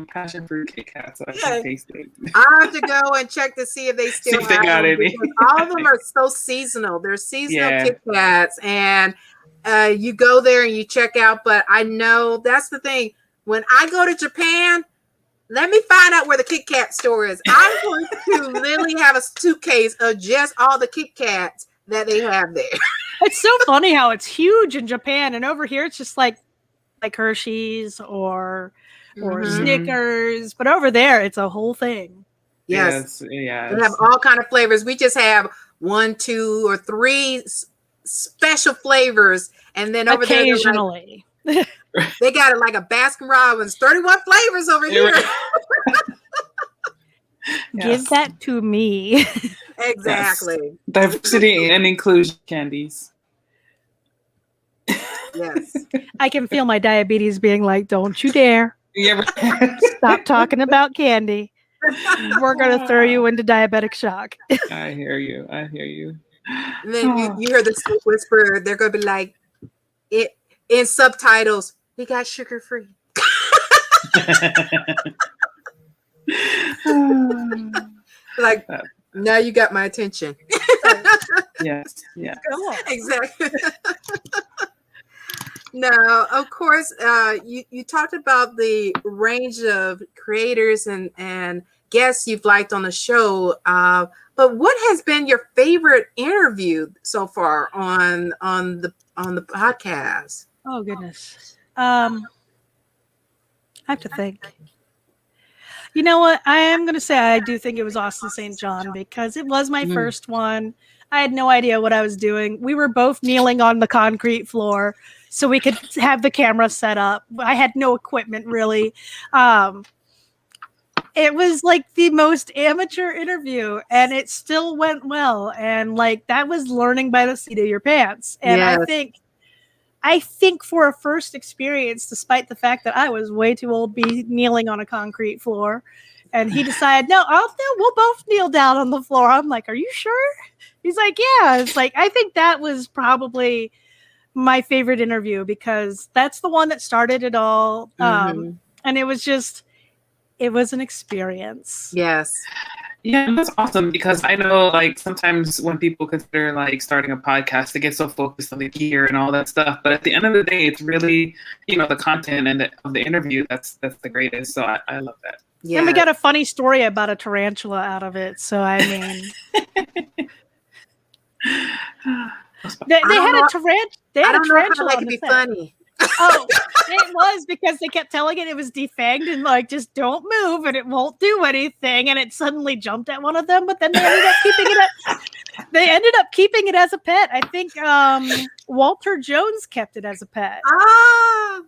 passion fruit Kit Kats so I can Okay. taste it. I have to go and check to see if they still See if they have got them, any. because all of them are so seasonal. They're seasonal Yeah. Kit Kats, and you go there and you check out. But I know that's the thing. When I go to Japan, let me find out where the Kit Kat store is. I'm going to literally have a suitcase of just all the Kit Kats that they have there. It's so funny how it's huge in Japan, and over here it's just like Hershey's or Mhm. Snickers, but over there it's a whole thing. Yes. Yes. They have all kind of flavors. We just have 1, 2, or 3 special flavors, and then over there Occasionally. they got it like a Baskin Robbins, 31 flavors over here. Give that to me. Exactly. Diversity and inclusion candies. Yes. I can feel my diabetes being like, don't you dare. Yeah. Stop talking about candy. We're going to throw you into diabetic shock. I hear you. And then you hear the sweet whisper. They're going to be like, it in subtitles, we got sugar free. Like, now you got my attention. Yes. Yeah. Come on. Exactly. No, of course, you talked about the range of creators and guests you've liked on the show. But what has been your favorite interview so far on the podcast? Oh goodness. I have to think. You know what? I am going to say I do think it was Austin St. John because it was my first one. I had no idea what I was doing. We were both kneeling on the concrete floor so we could have the camera set up. I had no equipment really. It was like the most amateur interview and it still went well. And like that was learning by the seat of your pants. And Yes. I think for a first experience, despite the fact that I was way too old to be kneeling on a concrete floor, and he decided, no, we'll both kneel down on the floor. I'm like, are you sure? He's like, yeah. It's like, I think that was probably my favorite interview because that's the one that started it all. And it was an experience. Yes. Yeah, that's awesome because I know like sometimes when people consider like starting a podcast, they get so focused on the gear and all that stuff. But at the end of the day, it's really, the content and of the interview that's the greatest. So I love that. Yeah. And we got a funny story about a tarantula out of it. So I mean, they had a tarantula. They had a tarantula. That could be funny. Oh, it was because they kept telling it was defanged and like just don't move and it won't do anything, and it suddenly jumped at one of them. But then they ended up keeping it up. They ended up keeping it as a pet. I think Walter Jones kept it as a pet. Ah,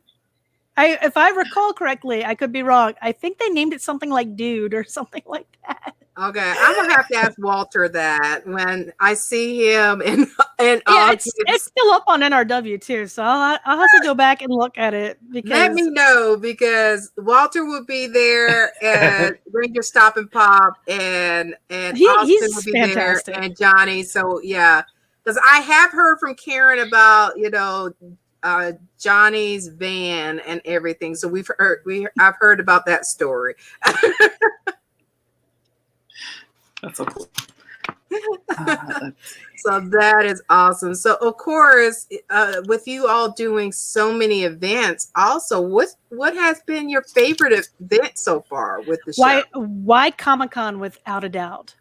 If I recall correctly, I could be wrong. I think they named it something like Dude or something like that. okay. I'm gonna have to ask Walter that when I see him in Yeah, August. it's still up on NRW too, so I'll have to go back and look at it because Let me know, because Walter will be there and Ranger Stop and Pop and Austin he's will be fantastic. there and Johnny. So yeah, because I have heard from Karen about Johnny's van and everything. So I've heard about that story. That's so cool. So that is awesome. So of course, with you all doing so many events, also, what has been your favorite event so far with the show? Why Comic-Con without a doubt?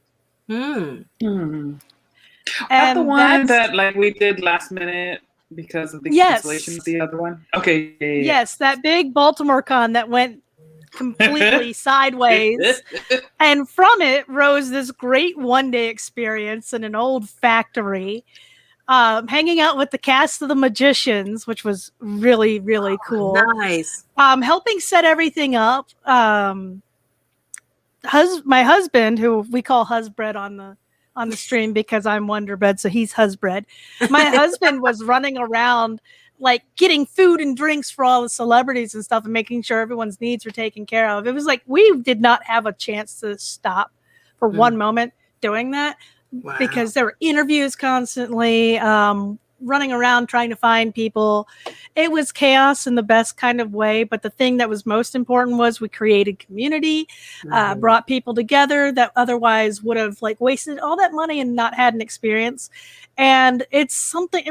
Not And the one that's- that we did last minute because of the Yes. cancellation of the other one. Okay. Yeah. Yes, that big Baltimore con that went completely sideways. And from it rose this great one-day experience in an old factory, hanging out with the cast of the Magicians, which was really, really cool. Nice. Helping set everything up. My husband, who we call Husbread on the stream because I'm Wonderbread, so he's Husbread. My husband was running around getting food and drinks for all the celebrities and stuff and making sure everyone's needs were taken care of. It was like we did not have a chance to stop for one moment doing that. Wow. Because there were interviews constantly, running around trying to find people. It was chaos in the best kind of way, but the thing that was most important was we created community, brought people together that otherwise would have wasted all that money and not had an experience. And it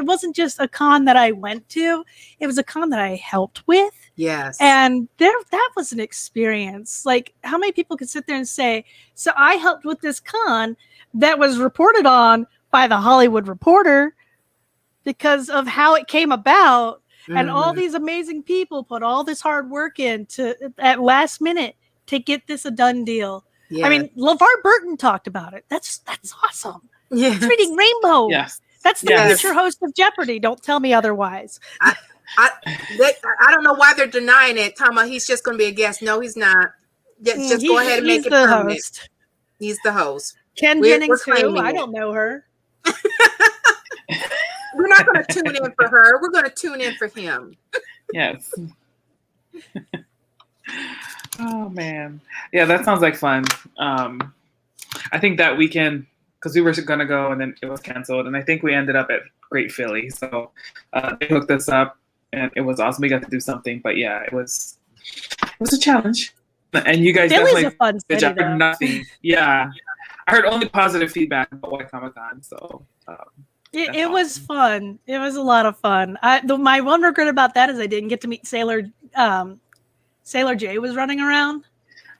wasn't just a con that I went to, it was a con that I helped with. Yes. And that was an experience. How many people could sit there and say, so I helped with this con that was reported on by the Hollywood Reporter because of how it came about. And all these amazing people put all this hard work in at last minute to get this a done deal. Yeah. I mean, LeVar Burton talked about it. That's awesome. Yeah. It's reading Rainbow. Yes. That's the future host of Jeopardy. Don't tell me otherwise. I don't know why they're denying it. Tama, he's just going to be a guest. No, he's not. Just go ahead and make it permanent. Host. He's the host. Ken Jennings, who? I don't know her. We're not going to tune in for her. We're going to tune in for him. Yes. Oh, man. Yeah, that sounds like fun. I think that weekend, because we were going to go and then it was canceled, and I think we ended up at Great Philly. So they hooked us up, and it was awesome. We got to do something. But yeah, it was a challenge. And you guys Philly's definitely a fun city, I heard nothing. Yeah. I heard only positive feedback about White Comic-Con. So it was fun. It was a lot of fun. My one regret about that is I didn't get to meet Sailor J was running around,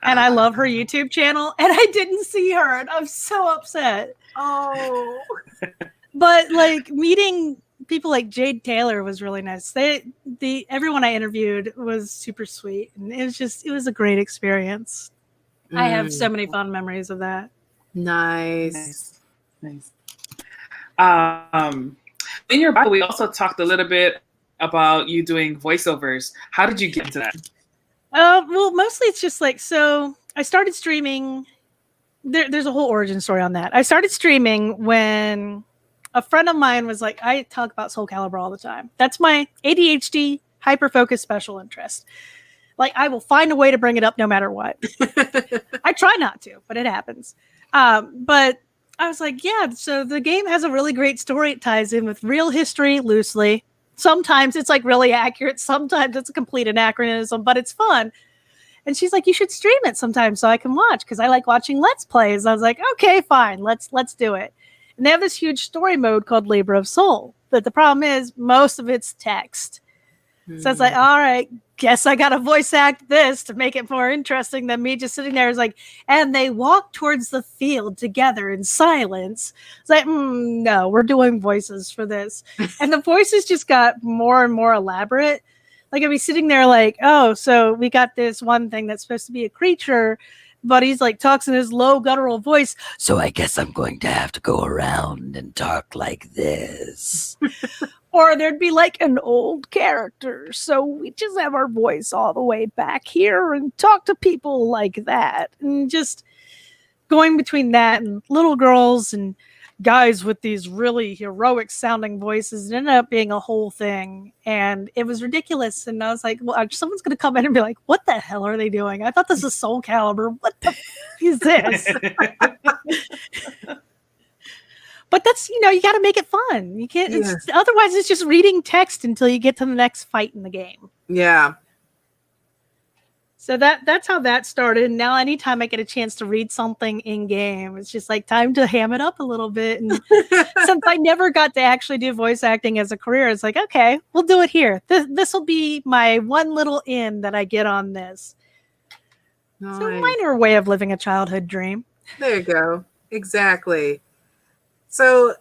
and I love her YouTube channel, and I didn't see her, and I'm so upset. Oh, but meeting people like Jade Taylor was really nice. Everyone I interviewed was super sweet, and it was a great experience. I have so many fun memories of that. Nice. In your bio, we also talked a little bit about you doing voiceovers. How did you get into that? Well, mostly it's just so I started streaming. There's a whole origin story on that. I started streaming when a friend of mine was like, I talk about Soul Calibur all the time. That's my ADHD hyper-focused special interest. I will find a way to bring it up no matter what. I try not to, but it happens. But I was like, yeah, so the game has a really great story. It ties in with real history loosely. Sometimes it's really accurate. Sometimes it's a complete anachronism, but it's fun. And she's like, you should stream it sometime so I can watch, because I like watching Let's Plays. I was like, okay, fine, let's do it. And they have this huge story mode called Labor of Soul. But the problem is most of it's text. So it's like, all right, guess I got to voice act this to make it more interesting than me just sitting there. It's like, and they walk towards the field together in silence. It's like, no, we're doing voices for this. And the voices just got more and more elaborate. I'd be sitting there oh, so we got this one thing that's supposed to be a creature but he's like talks in his low guttural voice. So I guess I'm going to have to go around and talk like this. Or there'd be like an old character. So we just have our voice all the way back here and talk to people like that. And just going between that and little girls and guys with these really heroic sounding voices, it ended up being a whole thing. And it was ridiculous. And I was like, well, someone's going to come in and be like, what the hell are they doing? I thought this was Soul Calibur. What the is this? But that's, you got to make it fun. You can't, otherwise it's just reading text until you get to the next fight in the game. Yeah. So that's how that started. And now anytime I get a chance to read something in game, it's just like time to ham it up a little bit. And since I never got to actually do voice acting as a career, it's like, okay, we'll do it here. This will be my one little in that I get on this. Nice. So a minor way of living a childhood dream. There you go. Exactly. So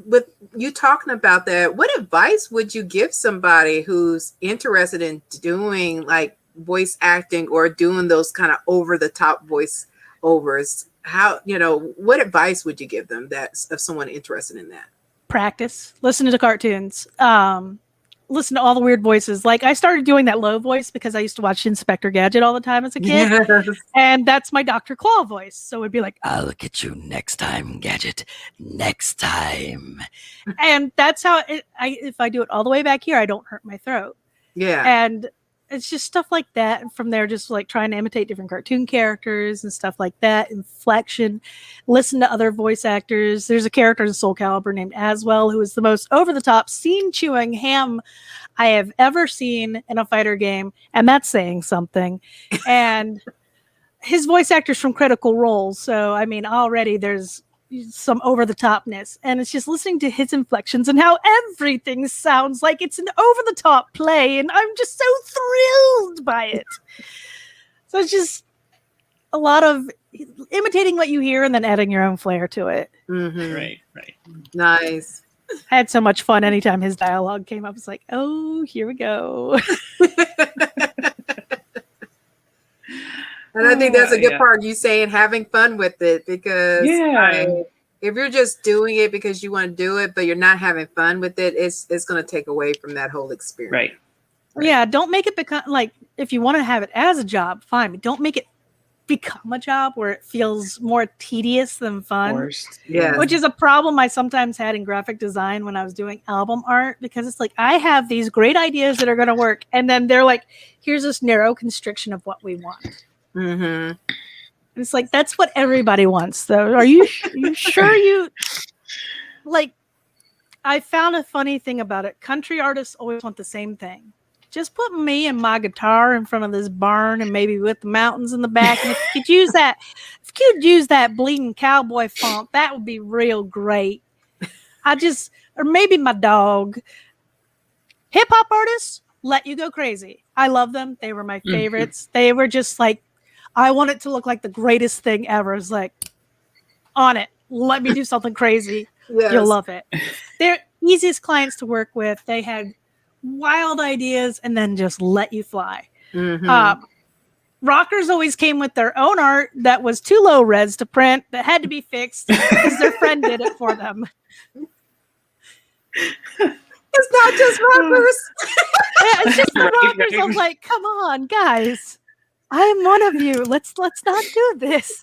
with you talking about that, what advice would you give somebody who's interested in doing like voice acting or doing those kind of over the top voice overs? How, what advice would you give them that's of someone interested in that? Practice, listen to cartoons, listen to all the weird voices. Like I started doing that low voice because I used to watch Inspector Gadget all the time as a kid. Yes. And that's my Dr. Claw voice. So it'd be like, I'll get you next time, Gadget, next time. And that's how if I do it all the way back here, I don't hurt my throat. Yeah. And it's just stuff like that. And from there, just like trying to imitate different cartoon characters and stuff like that. Inflection, listen to other voice actors. There's a character in Soul Calibur named Aswell, who is the most over-the-top scene-chewing ham I have ever seen in a fighter game. And that's saying something. And his voice actor's from Critical Role. So, I mean, already there's some over-the-topness. And it's just listening to his inflections and how everything sounds like it's an over-the-top play. And I'm just so thrilled by it. So it's just a lot of imitating what you hear and then adding your own flair to it. Mm-hmm. Right. Nice. I had so much fun anytime his dialogue came up. It's like, oh, here we go. And I think that's a good part. You saying having fun with it, because if you're just doing it because you want to do it, but you're not having fun with it, it's going to take away from that whole experience. Right. Yeah. Don't make it become like, if you want to have it as a job, fine, but don't make it become a job where it feels more tedious than fun. Yeah. Which is a problem I sometimes had in graphic design when I was doing album art, because it's like, I have these great ideas that are going to work. And then they're like, here's this narrow constriction of what we want. Mm-hmm. It's like, that's what everybody wants, though. Are you sure you like? I found a funny thing about it. Country artists always want the same thing. Just put me and my guitar in front of this barn, and maybe with the mountains in the back. And if you could use that bleeding cowboy font, that would be real great. Or maybe my dog. Hip hop artists let you go crazy. I love them. They were my favorites. They were just like, I want it to look like the greatest thing ever. It's like, on it. Let me do something crazy. Yes. You'll love it. They're easiest clients to work with. They had wild ideas and then just let you fly. Mm-hmm. Rockers always came with their own art that was too low res to print, that had to be fixed because their friend did it for them. It's not just rockers. It's just the rockers. I'm like, come on, guys. I am one of you. Let's not do this.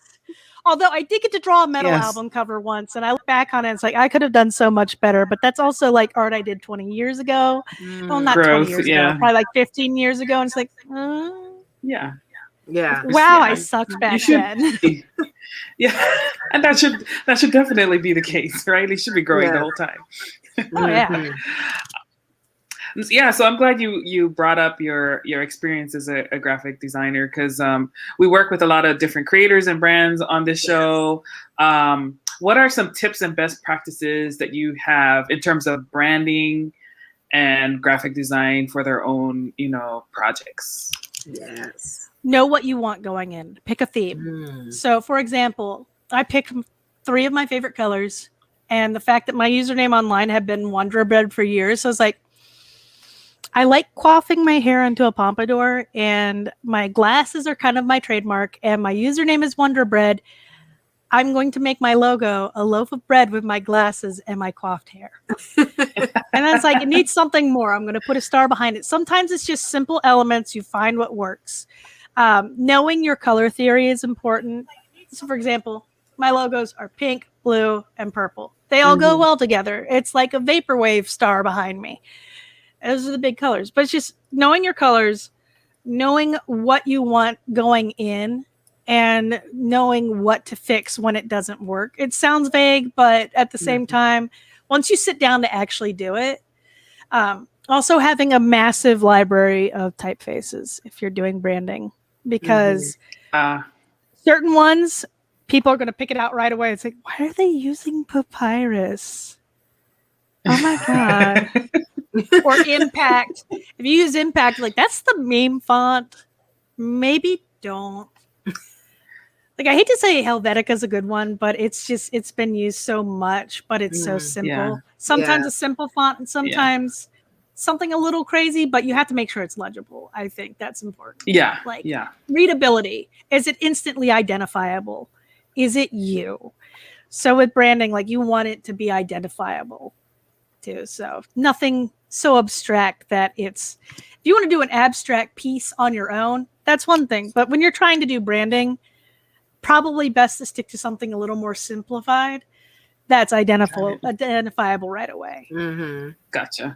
Although I did get to draw a metal album cover once, and I look back on it, and it's like, I could have done so much better. But that's also like art I did 20 years ago. Well, not 20 years ago, probably like 15 years ago. And it's like, yeah. Wow, I sucked back then. Yeah, and that should definitely be the case, right? They should be growing the whole time. Oh yeah. Yeah, so I'm glad you brought up your experience as a graphic designer, because we work with a lot of different creators and brands on this show. What are some tips and best practices that you have in terms of branding and graphic design for their own, projects? Yes. Know what you want going in. Pick a theme. So, for example, I picked 3 of my favorite colors, and the fact that my username online had been Wanderer Bread for years, so I was like, I like coiffing my hair into a pompadour, and my glasses are kind of my trademark, and my username is Wonder Bread. I'm going to make my logo a loaf of bread with my glasses and my coiffed hair. And then it's like, it needs something more. I'm going to put a star behind it. Sometimes it's just simple elements. You find what works. Knowing your color theory is important. So, for example, my logos are pink, blue, and purple. They all go well together. It's like a vaporwave star behind me. Those are the big colors. But it's just knowing your colors, knowing what you want going in, and knowing what to fix when it doesn't work. It sounds vague, but at the same time, once you sit down to actually do it, also having a massive library of typefaces if you're doing branding, because certain ones, people are going to pick it out right away. It's like, why are they using papyrus? Oh my God. Or Impact. If you use Impact, like, that's the meme font. Maybe don't. Like, I hate to say Helvetica is a good one, but it's been used so much, but it's so simple. Yeah. Sometimes a simple font and sometimes something a little crazy, but you have to make sure it's legible. I think that's important. Yeah. Like, readability. Is it instantly identifiable? Is it you? So with branding, like, you want it to be identifiable too. So nothing so abstract that if you want to do an abstract piece on your own, that's one thing. But when you're trying to do branding, probably best to stick to something a little more simplified that's identifiable right away. Gotcha.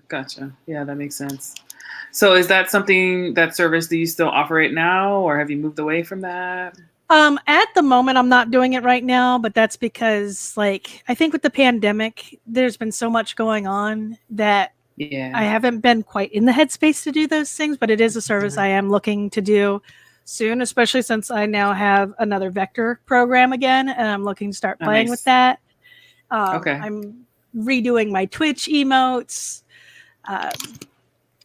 Yeah, that makes sense. So is that service do you still operate now, or have you moved away from that? At the moment, I'm not doing it right now, but that's because, like, I think with the pandemic, there's been so much going on that I haven't been quite in the headspace to do those things, but it is a service I am looking to do soon, especially since I now have another vector program again, and I'm looking to start playing with that. I'm redoing my Twitch emotes,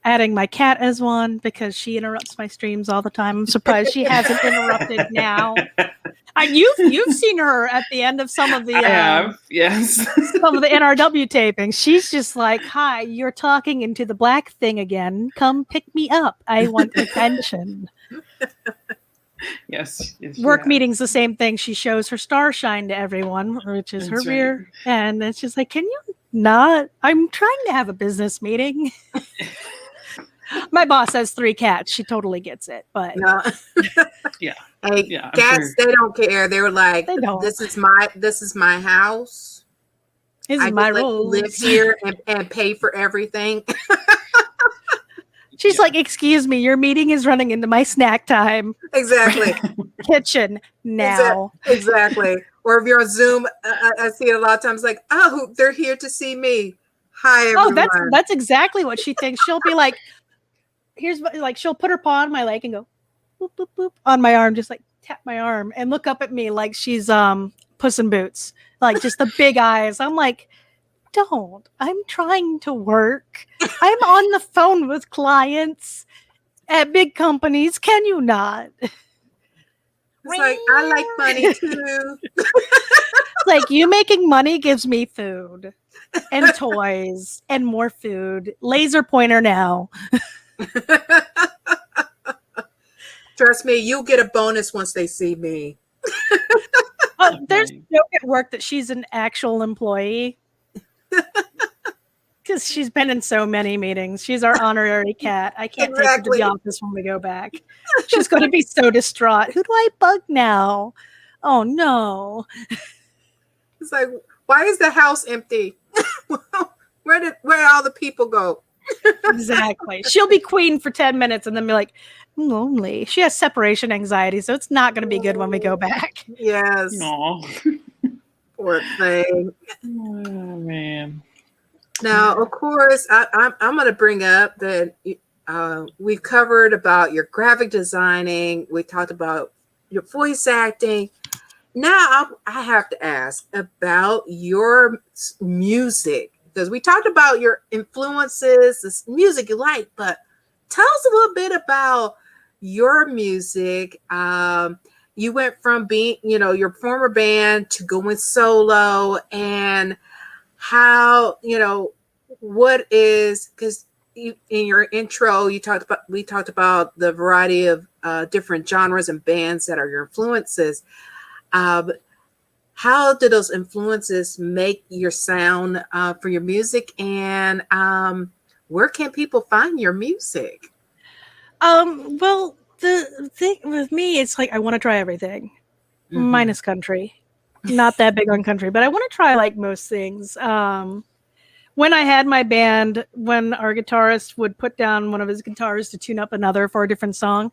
adding my cat as one because she interrupts my streams all the time. I'm surprised she hasn't interrupted now. You've seen her at the end of some of the I have, yes. some of the NRW tapings. She's just like, "Hi, you're talking into the black thing again. Come pick me up. I want attention." Yes. Work meetings, the same thing. She shows her star shine to everyone, which is her rear, and it's just like, can you not? I'm trying to have a business meeting. My boss has 3 cats. She totally gets it, but cats, they don't care. They were like, "This is my house. This is my role. Live here and pay for everything." She's like, "Excuse me, your meeting is running into my snack time." Exactly. Kitchen now. Exactly. Or if you're on Zoom, I see it a lot of times. Like, "Oh, they're here to see me. Hi, everyone." Oh, that's exactly what she thinks. She'll be like, she'll put her paw on my leg and go boop boop boop on my arm, just like tap my arm and look up at me like she's Puss in Boots, like just the big eyes. I'm like, don't. I'm trying to work. I'm on the phone with clients at big companies. Can you not? It's like, I like money too. Like, you making money gives me food and toys and more food. Laser pointer now. Trust me, you'll get a bonus once they see me. There's a joke at work that she's an actual employee because she's been in so many meetings. She's our honorary cat. I can't take her to the office when we go back. She's going to be so distraught. Who do I bug now? Oh no. It's like, why is the house empty? Where did all the people go? Exactly. She'll be queen for 10 minutes and then be like, "I'm lonely." She has separation anxiety, so it's not going to be good when we go back. Yes. No. Poor thing. Oh man. Now, of course, I'm going to bring up that we've covered about your graphic designing. We talked about your voice acting. Now I have to ask about your music, because we talked about your influences, this music you like, but tell us a little bit about your music. You went from being, your former band to going solo, and how, what is, because in your intro, we talked about the variety of different genres and bands that are your influences. How do those influences make your sound for your music, and where can people find your music? Well, the thing with me, it's like I want to try everything, minus country. Not that big on country, but I want to try like most things. When I had my band, when our guitarist would put down one of his guitars to tune up another for a different song,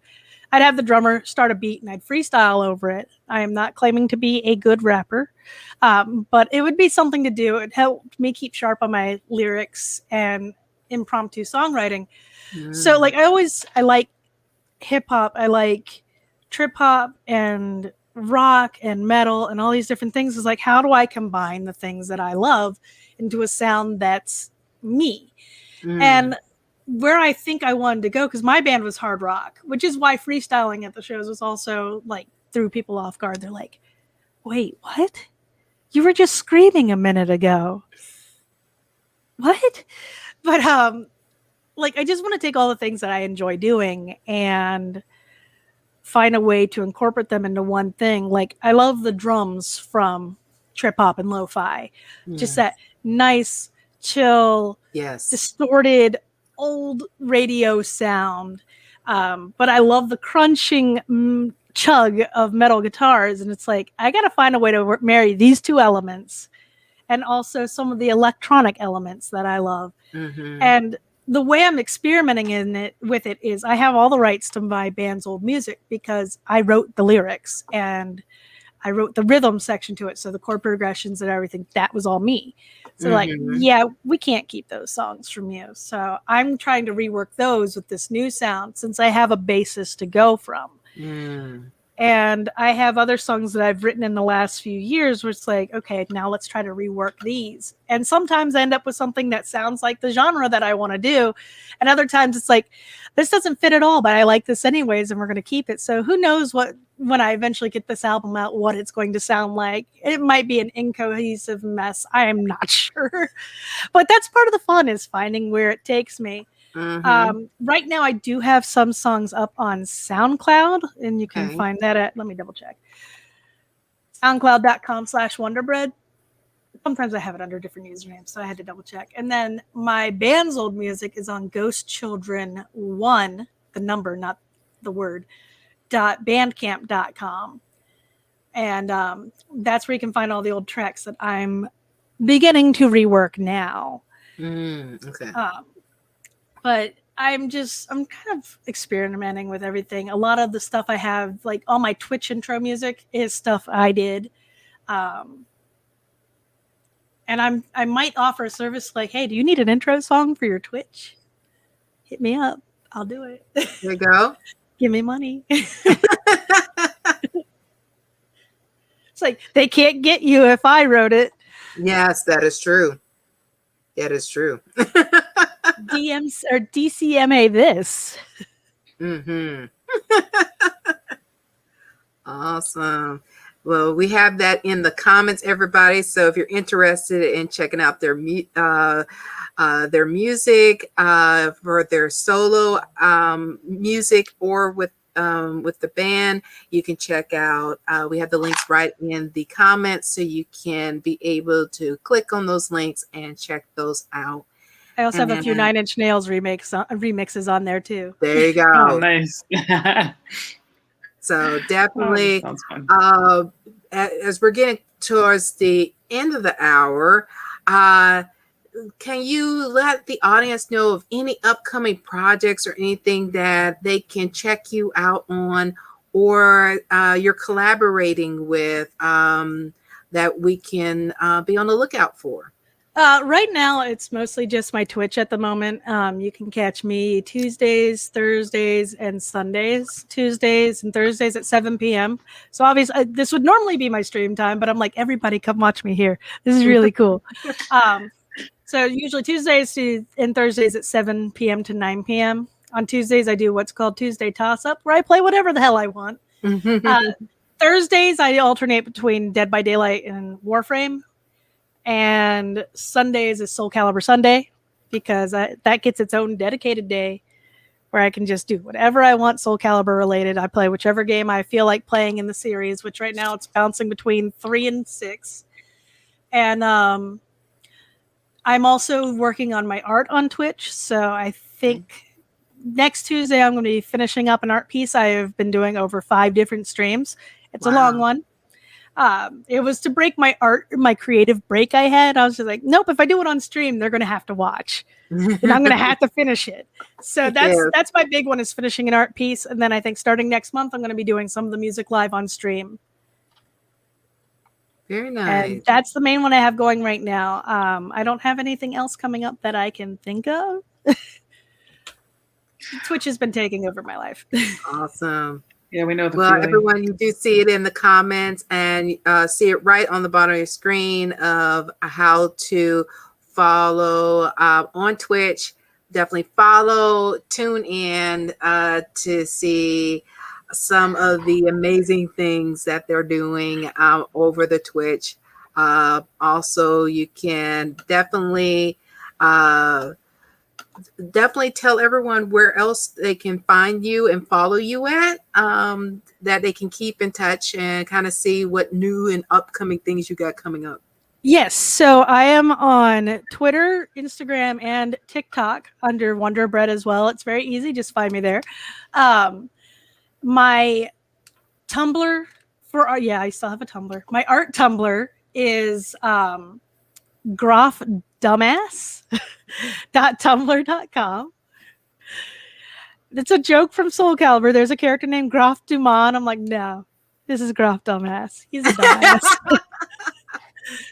I'd have the drummer start a beat and I'd freestyle over it. I am not claiming to be a good rapper, but it would be something to do. It helped me keep sharp on my lyrics and impromptu songwriting. So like I like hip hop, I like trip hop and rock and metal and all these different things. Is like, how do I combine the things that I love into a sound that's me? And where I think I wanted to go, because my band was hard rock, which is why freestyling at the shows was also like threw people off guard. They're like, wait, what? You were just screaming a minute ago. What? But like I just want to take all the things that I enjoy doing and find a way to incorporate them into one thing. Like I love the drums from trip hop and lo-fi. Just that nice, chill, distorted old radio sound. But I love the crunching chug of metal guitars. And it's like, I got to find a way to marry these two elements and also some of the electronic elements that I love. And the way I'm experimenting with it is I have all the rights to my band's old music because I wrote the lyrics and I wrote the rhythm section to it. So the chord progressions and everything, that was all me. So like, yeah, we can't keep those songs from you. So I'm trying to rework those with this new sound since I have a basis to go from. And I have other songs that I've written in the last few years where it's like, okay, now let's try to rework these. And sometimes I end up with something that sounds like the genre that I want to do. And other times it's like, this doesn't fit at all, but I like this anyways, and we're going to keep it. So who knows what, when I eventually get this album out, what it's going to sound like. It might be an incohesive mess. I am not sure. But that's part of the fun, is finding where it takes me. Right now I do have some songs up on SoundCloud, and you can find that at, let me double check, soundcloud.com/wonderbread. Sometimes I have it under different usernames, so I had to double check. And then my band's old music is on Ghost Children 1, the number, not the word, .bandcamp.com. And that's where you can find all the old tracks that I'm beginning to rework now. But I'm kind of experimenting with everything. A lot of the stuff I have, like all my Twitch intro music, is stuff I did. And I might offer a service like, hey, do you need an intro song for your Twitch? Hit me up. I'll do it. There you go. Give me money. It's like, they can't get you if I wrote it. Yes, that is true. That is true. DMs or DCMA this. Awesome. Well, we have that in the comments, everybody. So if you're interested in checking out their music for their solo music, or with the band, you can check out. We have the links right in the comments, so you can be able to click on those links and check those out. I also have a few Nine Inch Nails remixes on there too. There you go. Oh, nice. So definitely, sounds fun. As we're getting towards the end of the hour, can you let the audience know of any upcoming projects or anything that they can check you out on, or you're collaborating with, that we can be on the lookout for? Right now, it's mostly just my Twitch at the moment. You can catch me Tuesdays, Thursdays, and Sundays. Tuesdays and Thursdays at 7 p.m. So obviously, this would normally be my stream time, but I'm like, everybody come watch me here. This is really cool. So usually Tuesdays and Thursdays at 7 p.m. to 9 p.m. On Tuesdays, I do what's called Tuesday Toss-Up, where I play whatever the hell I want. Thursdays, I alternate between Dead by Daylight and Warframe. And Sundays is Soul Calibur Sunday. because that gets its own dedicated day where I can just do whatever I want Soul Calibur related. I play whichever game I feel like playing in the series, which right now it's bouncing between 3 and 6. And I'm also working on my art on Twitch. So I think next Tuesday I'm going to be finishing up an art piece I have been doing over 5 different streams. It's a long one. It was to break my creative break I had. I was just like, nope, if I do it on stream, they're going to have to watch. And I'm going to have to finish it. So that's my big one, is finishing an art piece. And then I think starting next month, I'm going to be doing some of the music live on stream. Very nice. And that's the main one I have going right now. I don't have anything else coming up that I can think of. Twitch has been taking over my life. Awesome. Yeah, we know the Well, feeling. everyone, you do see it in the comments, and see it right on the bottom of your screen of how to follow on Twitch. Definitely follow, tune in to see some of the amazing things that they're doing over the Twitch. Also, you can definitely tell everyone where else they can find you and follow you at, that they can keep in touch and kind of see what new and upcoming things you got coming up. Yes, so I am on Twitter, Instagram, and TikTok under Wonder Bread as well. It's very easy, just find me there. My Tumblr I still have a Tumblr. My art Tumblr is grafdumbass.tumblr.com. It's a joke from Soul Calibur. There's a character named Graf Dumont. I'm like, no, this is Graf Dumbass. He's a dumbass.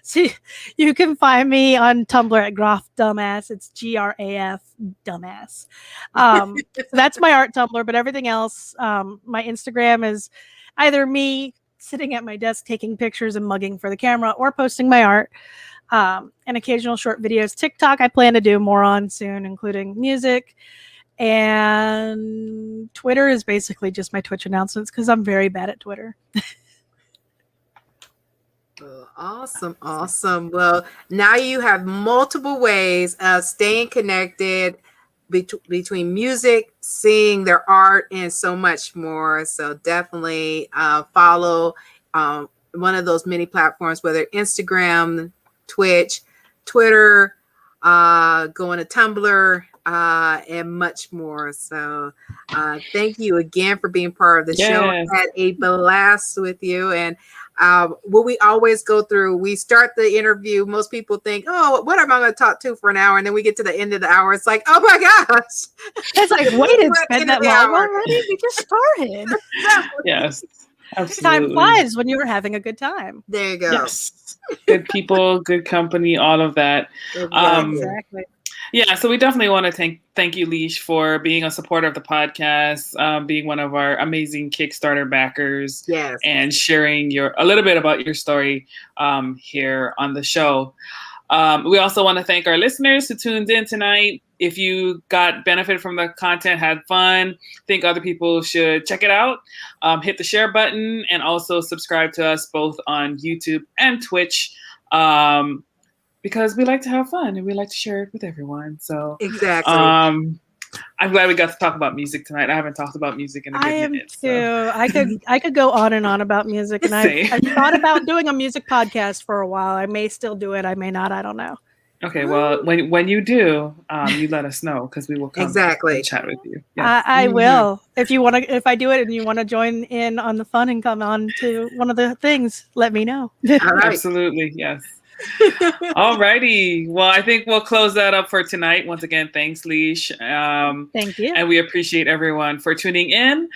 So you can find me on Tumblr at Graf Dumbass. It's GRAF Dumbass. So that's my art Tumblr, but everything else, my Instagram is either me sitting at my desk taking pictures and mugging for the camera, or posting my art, and occasional short videos. TikTok I plan to do more on soon, including music. And Twitter is basically just my Twitch announcements because I'm very bad at Twitter. Awesome. Well, now you have multiple ways of staying connected between music, seeing their art, and so much more. So definitely follow one of those many platforms, whether Instagram, Twitch, Twitter, going to Tumblr, and much more. So thank you again for being part of the show. I had a blast with you. And what we always go through, we start the interview. Most people think, oh, what am I going to talk to for an hour? And then we get to the end of the hour. It's like, oh my gosh. It's like, wait, it's been that long already? We just started. Yes. Absolutely. Time flies when you're having a good time. There you go. Yes. Good people, good company, all of that. Exactly. Yeah, so we definitely want to thank you, Leesh, for being a supporter of the podcast, being one of our amazing Kickstarter backers, and sharing a little bit about your story here on the show. We also want to thank our listeners who tuned in tonight. If you got benefit from the content, had fun, think other people should check it out, hit the share button, and also subscribe to us both on YouTube and Twitch. Because we like to have fun and we like to share it with everyone. So exactly. I'm glad we got to talk about music tonight. I haven't talked about music in a good minute. I am too. I could go on and on about music, and I've thought about doing a music podcast for a while. I may still do it. I may not. I don't know. Okay, well, when you do, you let us know, because we will come and chat with you. Yes. I will. If I do it and you want to join in on the fun and come on to one of the things, let me know. All right. Absolutely, yes. All righty. Well, I think we'll close that up for tonight. Once again, thanks, Leesh. Thank you. And we appreciate everyone for tuning in.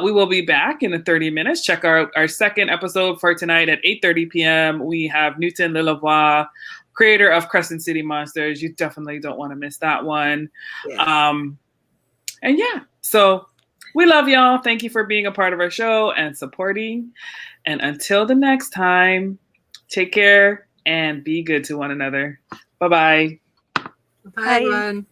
We will be back in 30 minutes. Check our second episode for tonight at 8:30 p.m. We have Newton Lilavois, creator of Crescent City Monsters. You definitely don't want to miss that one. Yes. So we love y'all. Thank you for being a part of our show and supporting. And until the next time, take care and be good to one another. Bye-bye. Bye, everyone.